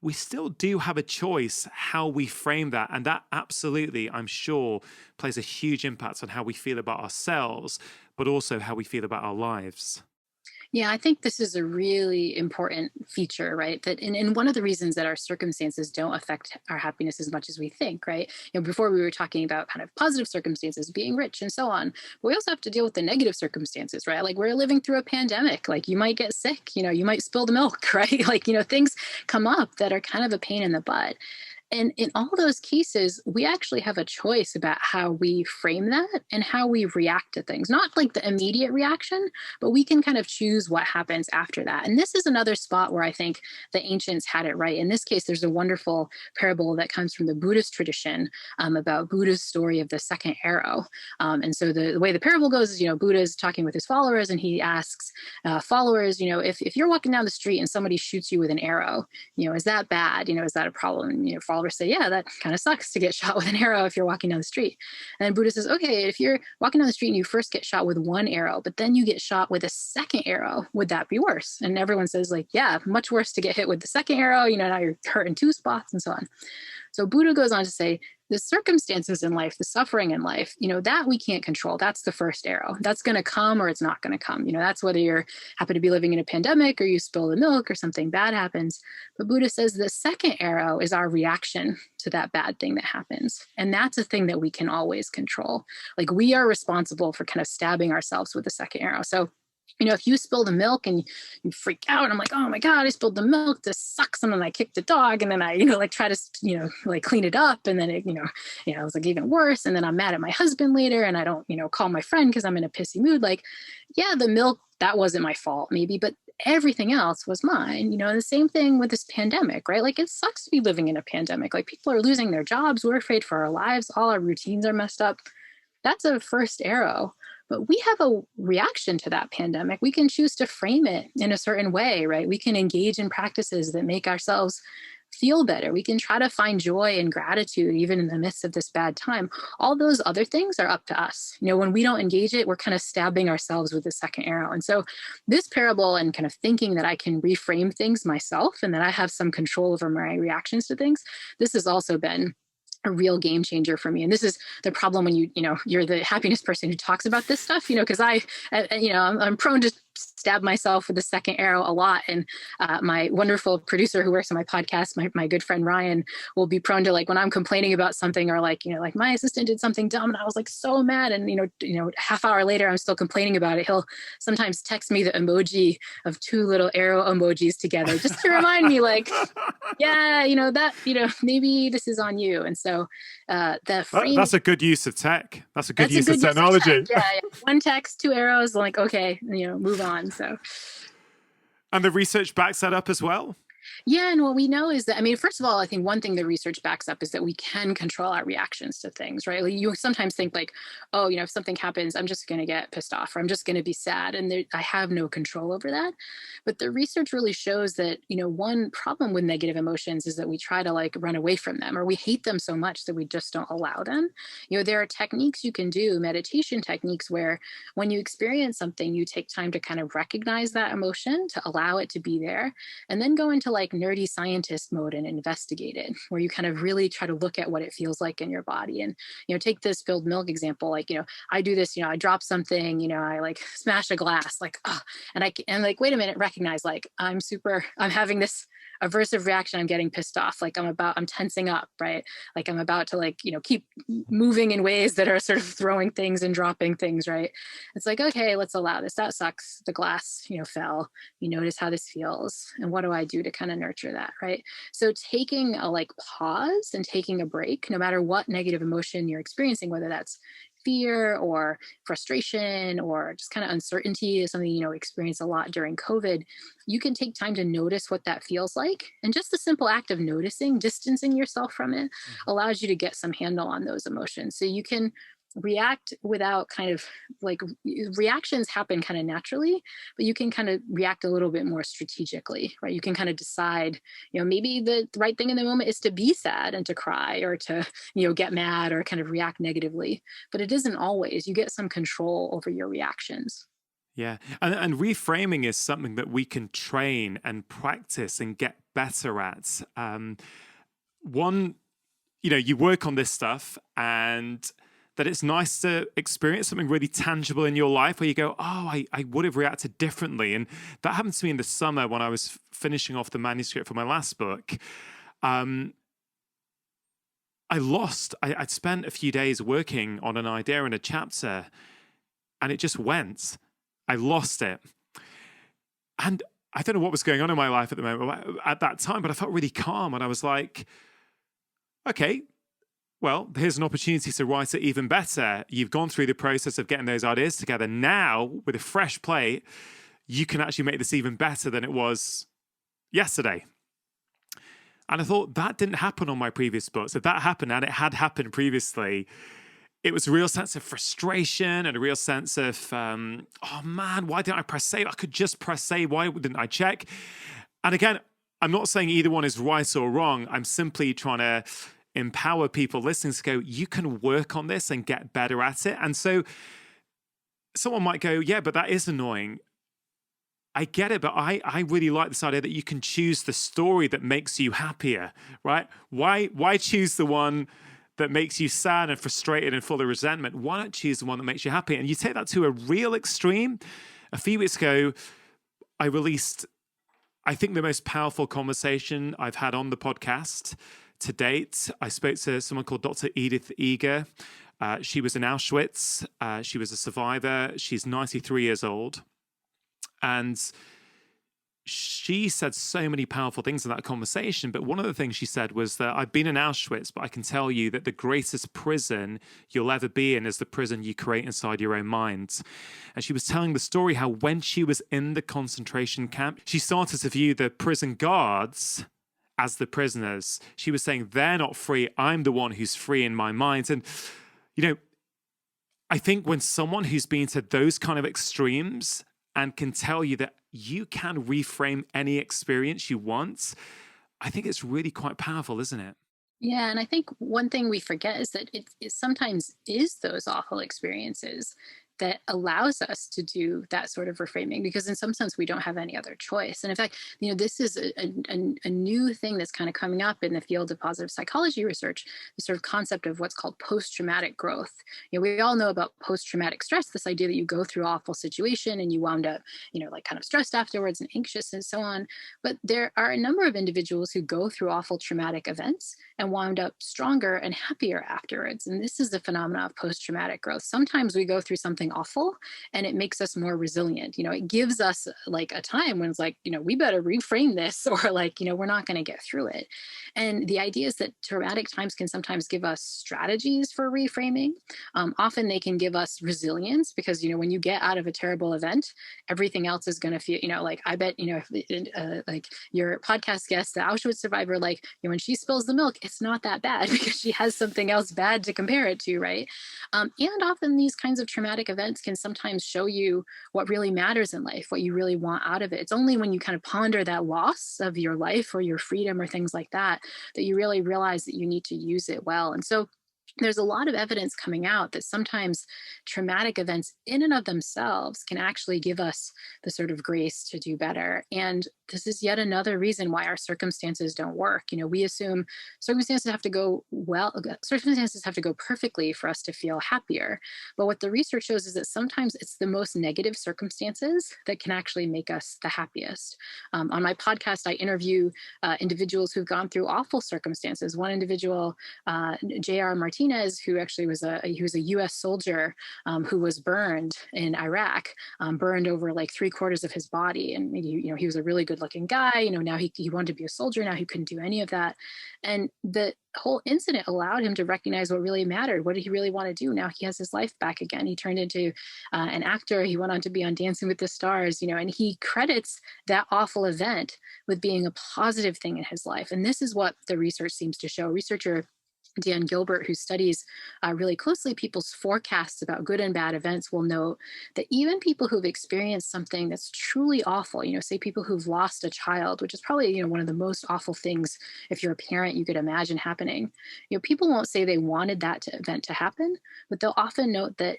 Speaker 2: we still do have a choice how we frame that. And that absolutely, I'm sure, plays a huge impact on how we feel about ourselves, but also how we feel about our lives.
Speaker 1: Yeah, I think this is a really important feature, right? That and one of the reasons that our circumstances don't affect our happiness as much as we think, right? Before we were talking about kind of positive circumstances, being rich and so on. But we also have to deal with the negative circumstances, right? Like we're living through a pandemic. Like you might get sick, you might spill the milk, right? Like, things come up that are kind of a pain in the butt. And in all those cases, we actually have a choice about how we frame that and how we react to things. Not like the immediate reaction, but we can kind of choose what happens after that. And this is another spot where I think the ancients had it right. In this case, there's a wonderful parable that comes from the Buddhist tradition about Buddha's story of the second arrow. And so the way the parable goes is, Buddha is talking with his followers and he asks followers, if you're walking down the street and somebody shoots you with an arrow, is that bad? Is that a problem? Followers say, yeah, that kind of sucks to get shot with an arrow if you're walking down the street. And then Buddha says, okay, if you're walking down the street and you first get shot with one arrow, but then you get shot with a second arrow, would that be worse? And everyone says, like, yeah, much worse to get hit with the second arrow. Now you're hurt in two spots and so on. So Buddha goes on to say, the circumstances in life, the suffering in life, that we can't control. That's the first arrow. That's going to come or it's not going to come. That's whether you're happen to be living in a pandemic or you spill the milk or something bad happens. But Buddha says the second arrow is our reaction to that bad thing that happens. And that's a thing that we can always control. Like we are responsible for kind of stabbing ourselves with the second arrow. So if you spill the milk and you freak out, and I'm like, oh my God, I spilled the milk. This sucks. And then I kick the dog and then I, like try to, like clean it up. And then it, it was like even worse. And then I'm mad at my husband later and I don't, call my friend because I'm in a pissy mood. Like, yeah, the milk, that wasn't my fault maybe, but everything else was mine. The same thing with this pandemic, right? Like it sucks to be living in a pandemic. Like people are losing their jobs. We're afraid for our lives. All our routines are messed up. That's a first arrow. But we have a reaction to that pandemic. We can choose to frame it in a certain way, right? We can engage in practices that make ourselves feel better. We can try to find joy and gratitude even in the midst of this bad time. All those other things are up to us. When we don't engage it, we're kind of stabbing ourselves with the second arrow. And so this parable and kind of thinking that I can reframe things myself and that I have some control over my reactions to things, this has also been a real game changer for me. And this is the problem when you're the happiness person who talks about this stuff, because I'm prone to stab myself with the second arrow a lot. And my wonderful producer who works on my podcast, my good friend Ryan, will be prone to like when I'm complaining about something or like, like my assistant did something dumb and I was like so mad. And, half hour later, I'm still complaining about it. He'll sometimes text me the emoji of two little arrow emojis together just to remind me like, yeah, maybe this is on you. And so the frame.
Speaker 2: That's a good use of tech. That's a good use
Speaker 1: of
Speaker 2: technology.
Speaker 1: Yeah. One text, two arrows, like, okay, move on. So.
Speaker 2: And the research backs that up as well?
Speaker 1: Yeah. And what we know is that, first of all, I think one thing the research backs up is that we can control our reactions to things, right? Like you sometimes think like, oh, if something happens, I'm just going to get pissed off or I'm just going to be sad. And I have no control over that. But the research really shows that, one problem with negative emotions is that we try to like run away from them or we hate them so much that we just don't allow them. There are techniques you can do, meditation techniques, where when you experience something, you take time to kind of recognize that emotion, to allow it to be there, and then go into like nerdy scientist mode and investigate it, where you kind of really try to look at what it feels like in your body. And, take this spilled milk example. Like, I do this, I drop something, I like smash a glass, like, oh, and like, wait a minute, recognize like, I'm having this aversive reaction. I'm getting pissed off. Like I'm tensing up, right? Like I'm about to like, keep moving in ways that are sort of throwing things and dropping things, right? It's like, okay, let's allow this. That sucks. The glass, fell. You notice how this feels. And what do I do to kind of nurture that, right? So taking a like pause and taking a break, no matter what negative emotion you're experiencing, whether that's fear or frustration or just kind of uncertainty is something, experience a lot during COVID. You can take time to notice what that feels like. And just the simple act of noticing, distancing yourself from it allows you to get some handle on those emotions. So you can react without kind of like reactions happen kind of naturally, but you can kind of react a little bit more strategically, right? You can kind of decide, maybe the right thing in the moment is to be sad and to cry or to, get mad or kind of react negatively, but it isn't always. You get some control over your reactions.
Speaker 2: Yeah. And reframing is something that we can train and practice and get better at. You work on this stuff and that it's nice to experience something really tangible in your life where you go, oh, I would have reacted differently. And that happened to me in the summer when I was finishing off the manuscript for my last book. I'd spent a few days working on an idea in a chapter, and it just went. I lost it. And I don't know what was going on in my life at the moment at that time, but I felt really calm. And I was like, okay, well, here's an opportunity to write it even better. You've gone through the process of getting those ideas together. Now, with a fresh plate, you can actually make this even better than it was yesterday. And I thought that didn't happen on my previous books. If that happened, and it had happened previously, it was a real sense of frustration and a real sense of, oh man, why didn't I press save? I could just press save. Why didn't I check? And again, I'm not saying either one is right or wrong. I'm simply trying to empower people listening to go, you can work on this and get better at it. And so someone might go, yeah, but that is annoying. I get it, but I really like this idea that you can choose the story that makes you happier, right? Why choose the one that makes you sad and frustrated and full of resentment? Why not choose the one that makes you happy? And you take that to a real extreme. A few weeks ago, I released, I think, the most powerful conversation I've had on the podcast to date. I spoke to someone called Dr. Edith Eger. She was in Auschwitz. She was a survivor. She's 93 years old. And she said so many powerful things in that conversation. But one of the things she said was that I've been in Auschwitz, but I can tell you that the greatest prison you'll ever be in is the prison you create inside your own mind. And she was telling the story how when she was in the concentration camp, she started to view the prison guards as the prisoners. She was saying, they're not free. I'm the one who's free in my mind. And, you know, I think when someone who's been to those kind of extremes and can tell you that you can reframe any experience you want, I think it's really quite powerful, isn't it?
Speaker 1: Yeah, and I think one thing we forget is that it sometimes is those awful experiences that allows us to do that sort of reframing, because in some sense we don't have any other choice. And in fact, this is a new thing that's kind of coming up in the field of positive psychology research, the sort of concept of what's called post-traumatic growth. We all know about post-traumatic stress, this idea that you go through an awful situation and you wound up, like kind of stressed afterwards and anxious and so on. But there are a number of individuals who go through awful traumatic events and wound up stronger and happier afterwards. And this is the phenomena of post-traumatic growth. Sometimes we go through something awful and it makes us more resilient. It gives us like a time when it's like, we better reframe this, or like, we're not going to get through it. And the idea is that traumatic times can sometimes give us strategies for reframing. Often they can give us resilience, because, when you get out of a terrible event, everything else is going to feel, like, I bet, like your podcast guest, the Auschwitz survivor, like, when she spills the milk, it's not that bad because she has something else bad to compare it to, right? And often these kinds of traumatic events can sometimes show you what really matters in life, what you really want out of it. It's only when you kind of ponder that loss of your life or your freedom or things like that, that you really realize that you need to use it well. And so there's a lot of evidence coming out that sometimes traumatic events in and of themselves can actually give us the sort of grace to do better. And this is yet another reason why our circumstances don't work. We assume circumstances have to go well, circumstances have to go perfectly for us to feel happier. But what the research shows is that sometimes it's the most negative circumstances that can actually make us the happiest. On my podcast, I interview individuals who've gone through awful circumstances. One individual, J.R. Martinez, who actually was he was a U.S. soldier who was burned in Iraq, burned over like 3/4 of his body, and he was a really good-looking guy. Now he wanted to be a soldier. Now he couldn't do any of that, and the whole incident allowed him to recognize what really mattered. What did he really want to do? Now he has his life back again. He turned into an actor. He went on to be on Dancing with the Stars. And he credits that awful event with being a positive thing in his life. And this is what the research seems to show. Researcher Dan Gilbert, who studies really closely people's forecasts about good and bad events, will note that even people who've experienced something that's truly awful, say people who've lost a child, which is probably, one of the most awful things, if you're a parent, you could imagine happening. People won't say they wanted that event to happen, but they'll often note that,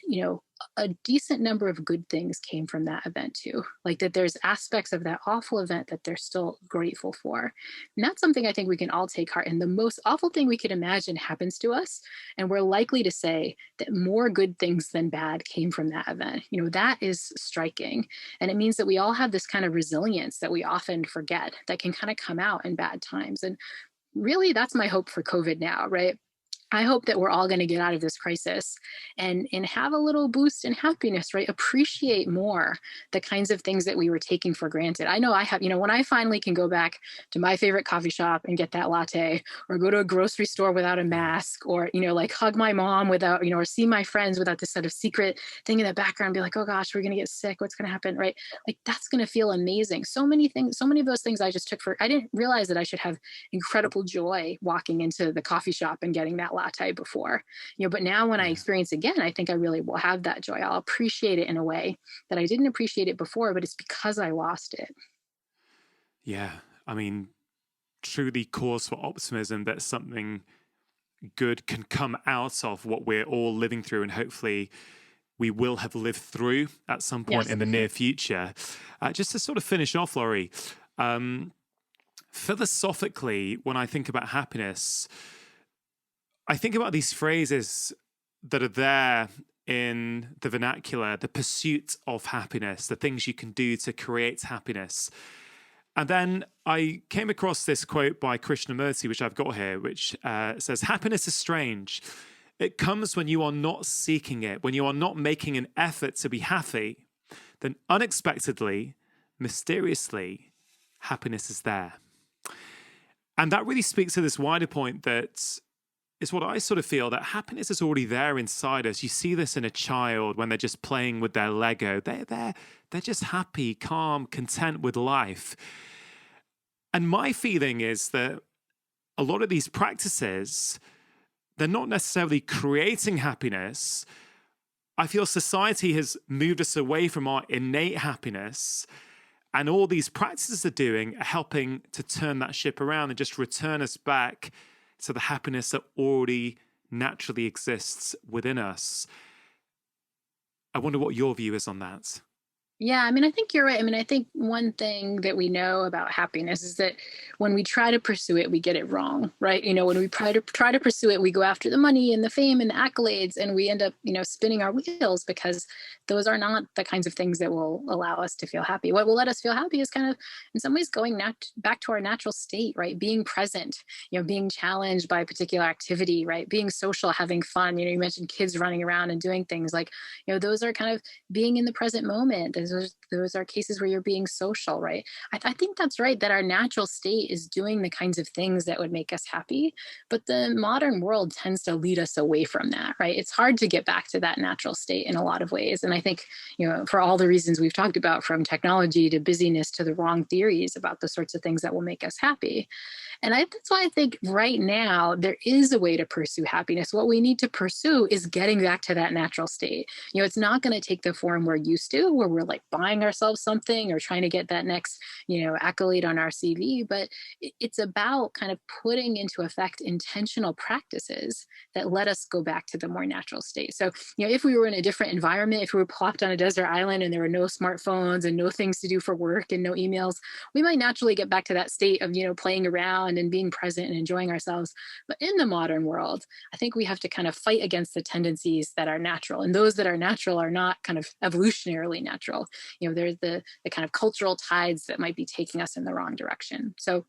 Speaker 1: a decent number of good things came from that event too. Like that there's aspects of that awful event that they're still grateful for. And that's something I think we can all take heart in. The most awful thing we could imagine happens to us. And we're likely to say that more good things than bad came from that event. That is striking. And it means that we all have this kind of resilience that we often forget that can kind of come out in bad times. And really, that's my hope for COVID now, right? I hope that we're all going to get out of this crisis and have a little boost in happiness, right? Appreciate more the kinds of things that we were taking for granted. I know I have, when I finally can go back to my favorite coffee shop and get that latte, or go to a grocery store without a mask, or, like hug my mom without, or see my friends without this sort of secret thing in the background, be like, oh gosh, we're going to get sick. What's going to happen, right? Like that's going to feel amazing. So many things, so many of those things I just took I didn't realize that I should have incredible joy walking into the coffee shop and getting that latte before, but now when I
Speaker 2: Yeah.
Speaker 1: experience again, I think I really will have that joy. I'll appreciate it in a way that I didn't appreciate it before, but it's because I lost it.
Speaker 2: Yeah. I mean, truly cause for optimism that something good can come out of what we're all living through, and hopefully we will have lived through at some point
Speaker 1: Yes.
Speaker 2: in the near future. Just to sort of finish off, Laurie, philosophically, when I think about happiness, I think about these phrases that are there in the vernacular: the pursuit of happiness, the things you can do to create happiness. And then I came across this quote by Krishnamurti, which I've got here, which says, happiness is strange. It comes when you are not seeking it, when you are not making an effort to be happy. Then unexpectedly, mysteriously, happiness is there. And that really speaks to this wider point that is what I sort of feel, that happiness is already there inside us. You see this in a child when they're just playing with their Lego. They're just happy, calm, content with life. And my feeling is that a lot of these practices, they're not necessarily creating happiness. I feel society has moved us away from our innate happiness, and all these practices are doing are helping to turn that ship around and just return us back to the happiness that already naturally exists within us. I wonder what your view is on that.
Speaker 1: Yeah, I mean, I think you're right. I mean, I think one thing that we know about happiness is that when we try to pursue it, we get it wrong, right? When we try to pursue it, we go after the money and the fame and the accolades, and we end up, spinning our wheels because those are not the kinds of things that will allow us to feel happy. What will let us feel happy is kind of, in some ways, going back to our natural state, right? Being present, being challenged by a particular activity, right? Being social, having fun. You mentioned kids running around and doing things like, those are kind of being in the present moment. Those are cases where you're being social, right? I think that's right, that our natural state is doing the kinds of things that would make us happy. But the modern world tends to lead us away from that, right? It's hard to get back to that natural state in a lot of ways. And I think, for all the reasons we've talked about, from technology to busyness to the wrong theories about the sorts of things that will make us happy. And that's why I think right now there is a way to pursue happiness. What we need to pursue is getting back to that natural state. It's not going to take the form we're used to, where we're like buying ourselves something or trying to get that next, accolade on our CV. But it's about kind of putting into effect intentional practices that let us go back to the more natural state. So, if we were in a different environment, if we were plopped on a desert island and there were no smartphones and no things to do for work and no emails, we might naturally get back to that state of, playing around and being present and enjoying ourselves. But in the modern world, I think we have to kind of fight against the tendencies that are natural. And those that are natural are not kind of evolutionarily natural. There's the kind of cultural tides that might be taking us in the wrong direction. So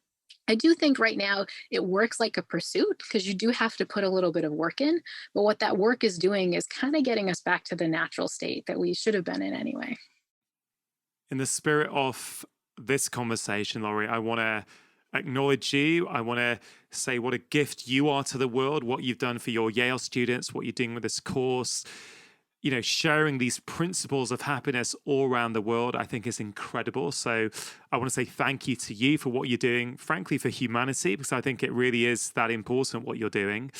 Speaker 1: I do think right now it works like a pursuit, because you do have to put a little bit of work in. But what that work is doing is kind of getting us back to the natural state that we should have been in anyway.
Speaker 2: In the spirit of this conversation, Laurie, I want to acknowledge you. I want to say what a gift you are to the world, what you've done for your Yale students, what you're doing with this course. Sharing these principles of happiness all around the world, I think is incredible. So I want to say thank you to you for what you're doing, frankly, for humanity, because I think it really is that important what you're doing.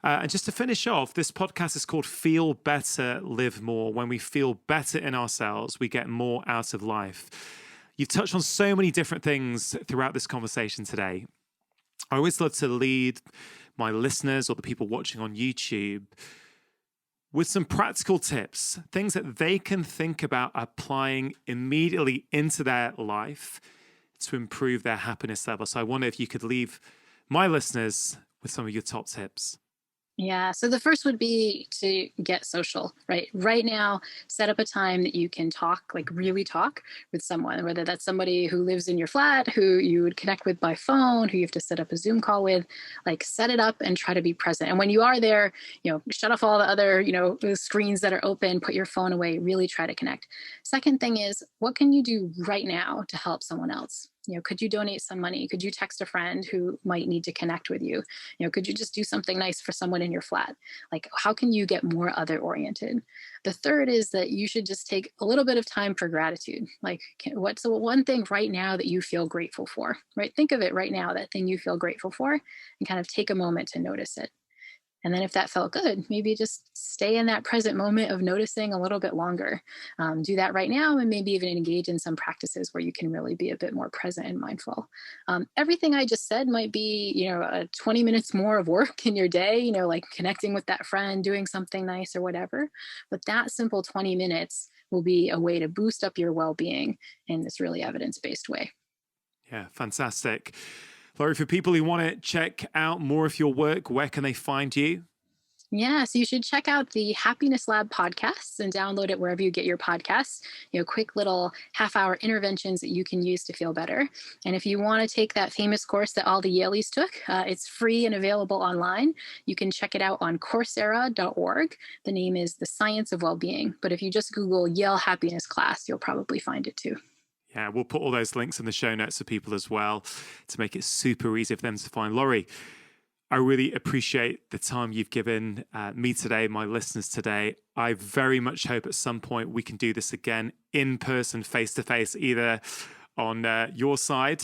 Speaker 2: And just to finish off, this podcast is called Feel Better, Live More. When we feel better in ourselves, we get more out of life. You've touched on so many different things throughout this conversation today. I always love to lead my listeners or the people watching on YouTube. with some practical tips, things that they can think about applying immediately into their life to improve their happiness level. So I wonder if you could leave my listeners with some of your top tips.
Speaker 1: Yeah. So the first would be to get social, right? Right now, set up a time that you can talk, like really talk with someone, whether that's somebody who lives in your flat, who you would connect with by phone, who you have to set up a Zoom call with, like set it up and try to be present. And when you are there, shut off all the other, screens that are open, put your phone away, really try to connect. Second thing is, what can you do right now to help someone else? Could you donate some money? Could you text a friend who might need to connect with you? Could you just do something nice for someone in your flat? Like, how can you get more other oriented? The third is that you should just take a little bit of time for gratitude. Like, what's the one thing right now that you feel grateful for, right? Think of it right now, that thing you feel grateful for, and kind of take a moment to notice it. And then if that felt good, maybe just stay in that present moment of noticing a little bit longer. Do that right now, and maybe even engage in some practices where you can really be a bit more present and mindful. Everything I just said might be, 20 minutes more of work in your day, like connecting with that friend, doing something nice or whatever. But that simple 20 minutes will be a way to boost up your well-being in this really evidence-based way.
Speaker 2: Yeah, fantastic. Laurie, for people who want to check out more of your work, where can they find you?
Speaker 1: Yeah, so you should check out the Happiness Lab podcasts and download it wherever you get your podcasts. Quick little half-hour interventions that you can use to feel better. And if you want to take that famous course that all the Yaleys took, it's free and available online. You can check it out on Coursera.org. The name is The Science of Wellbeing. But if you just Google Yale Happiness Class, you'll probably find it too.
Speaker 2: Yeah, we'll put all those links in the show notes for people as well to make it super easy for them to find. Laurie, I really appreciate the time you've given me today, my listeners today. I very much hope at some point we can do this again in person, face to face, either on your side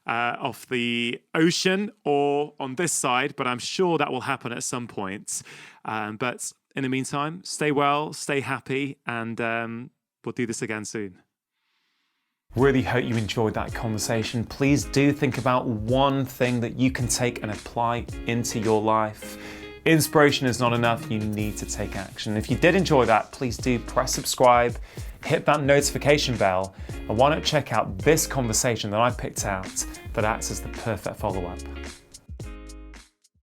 Speaker 2: of the ocean or on this side, but I'm sure that will happen at some point. But in the meantime, stay well, stay happy, and we'll do this again soon. Really hope you enjoyed that conversation. Please do think about one thing that you can take and apply into your life. Inspiration is not enough, you need to take action. If you did enjoy that, please do press subscribe, hit that notification bell, and why not check out this conversation that I picked out that acts as the perfect follow-up.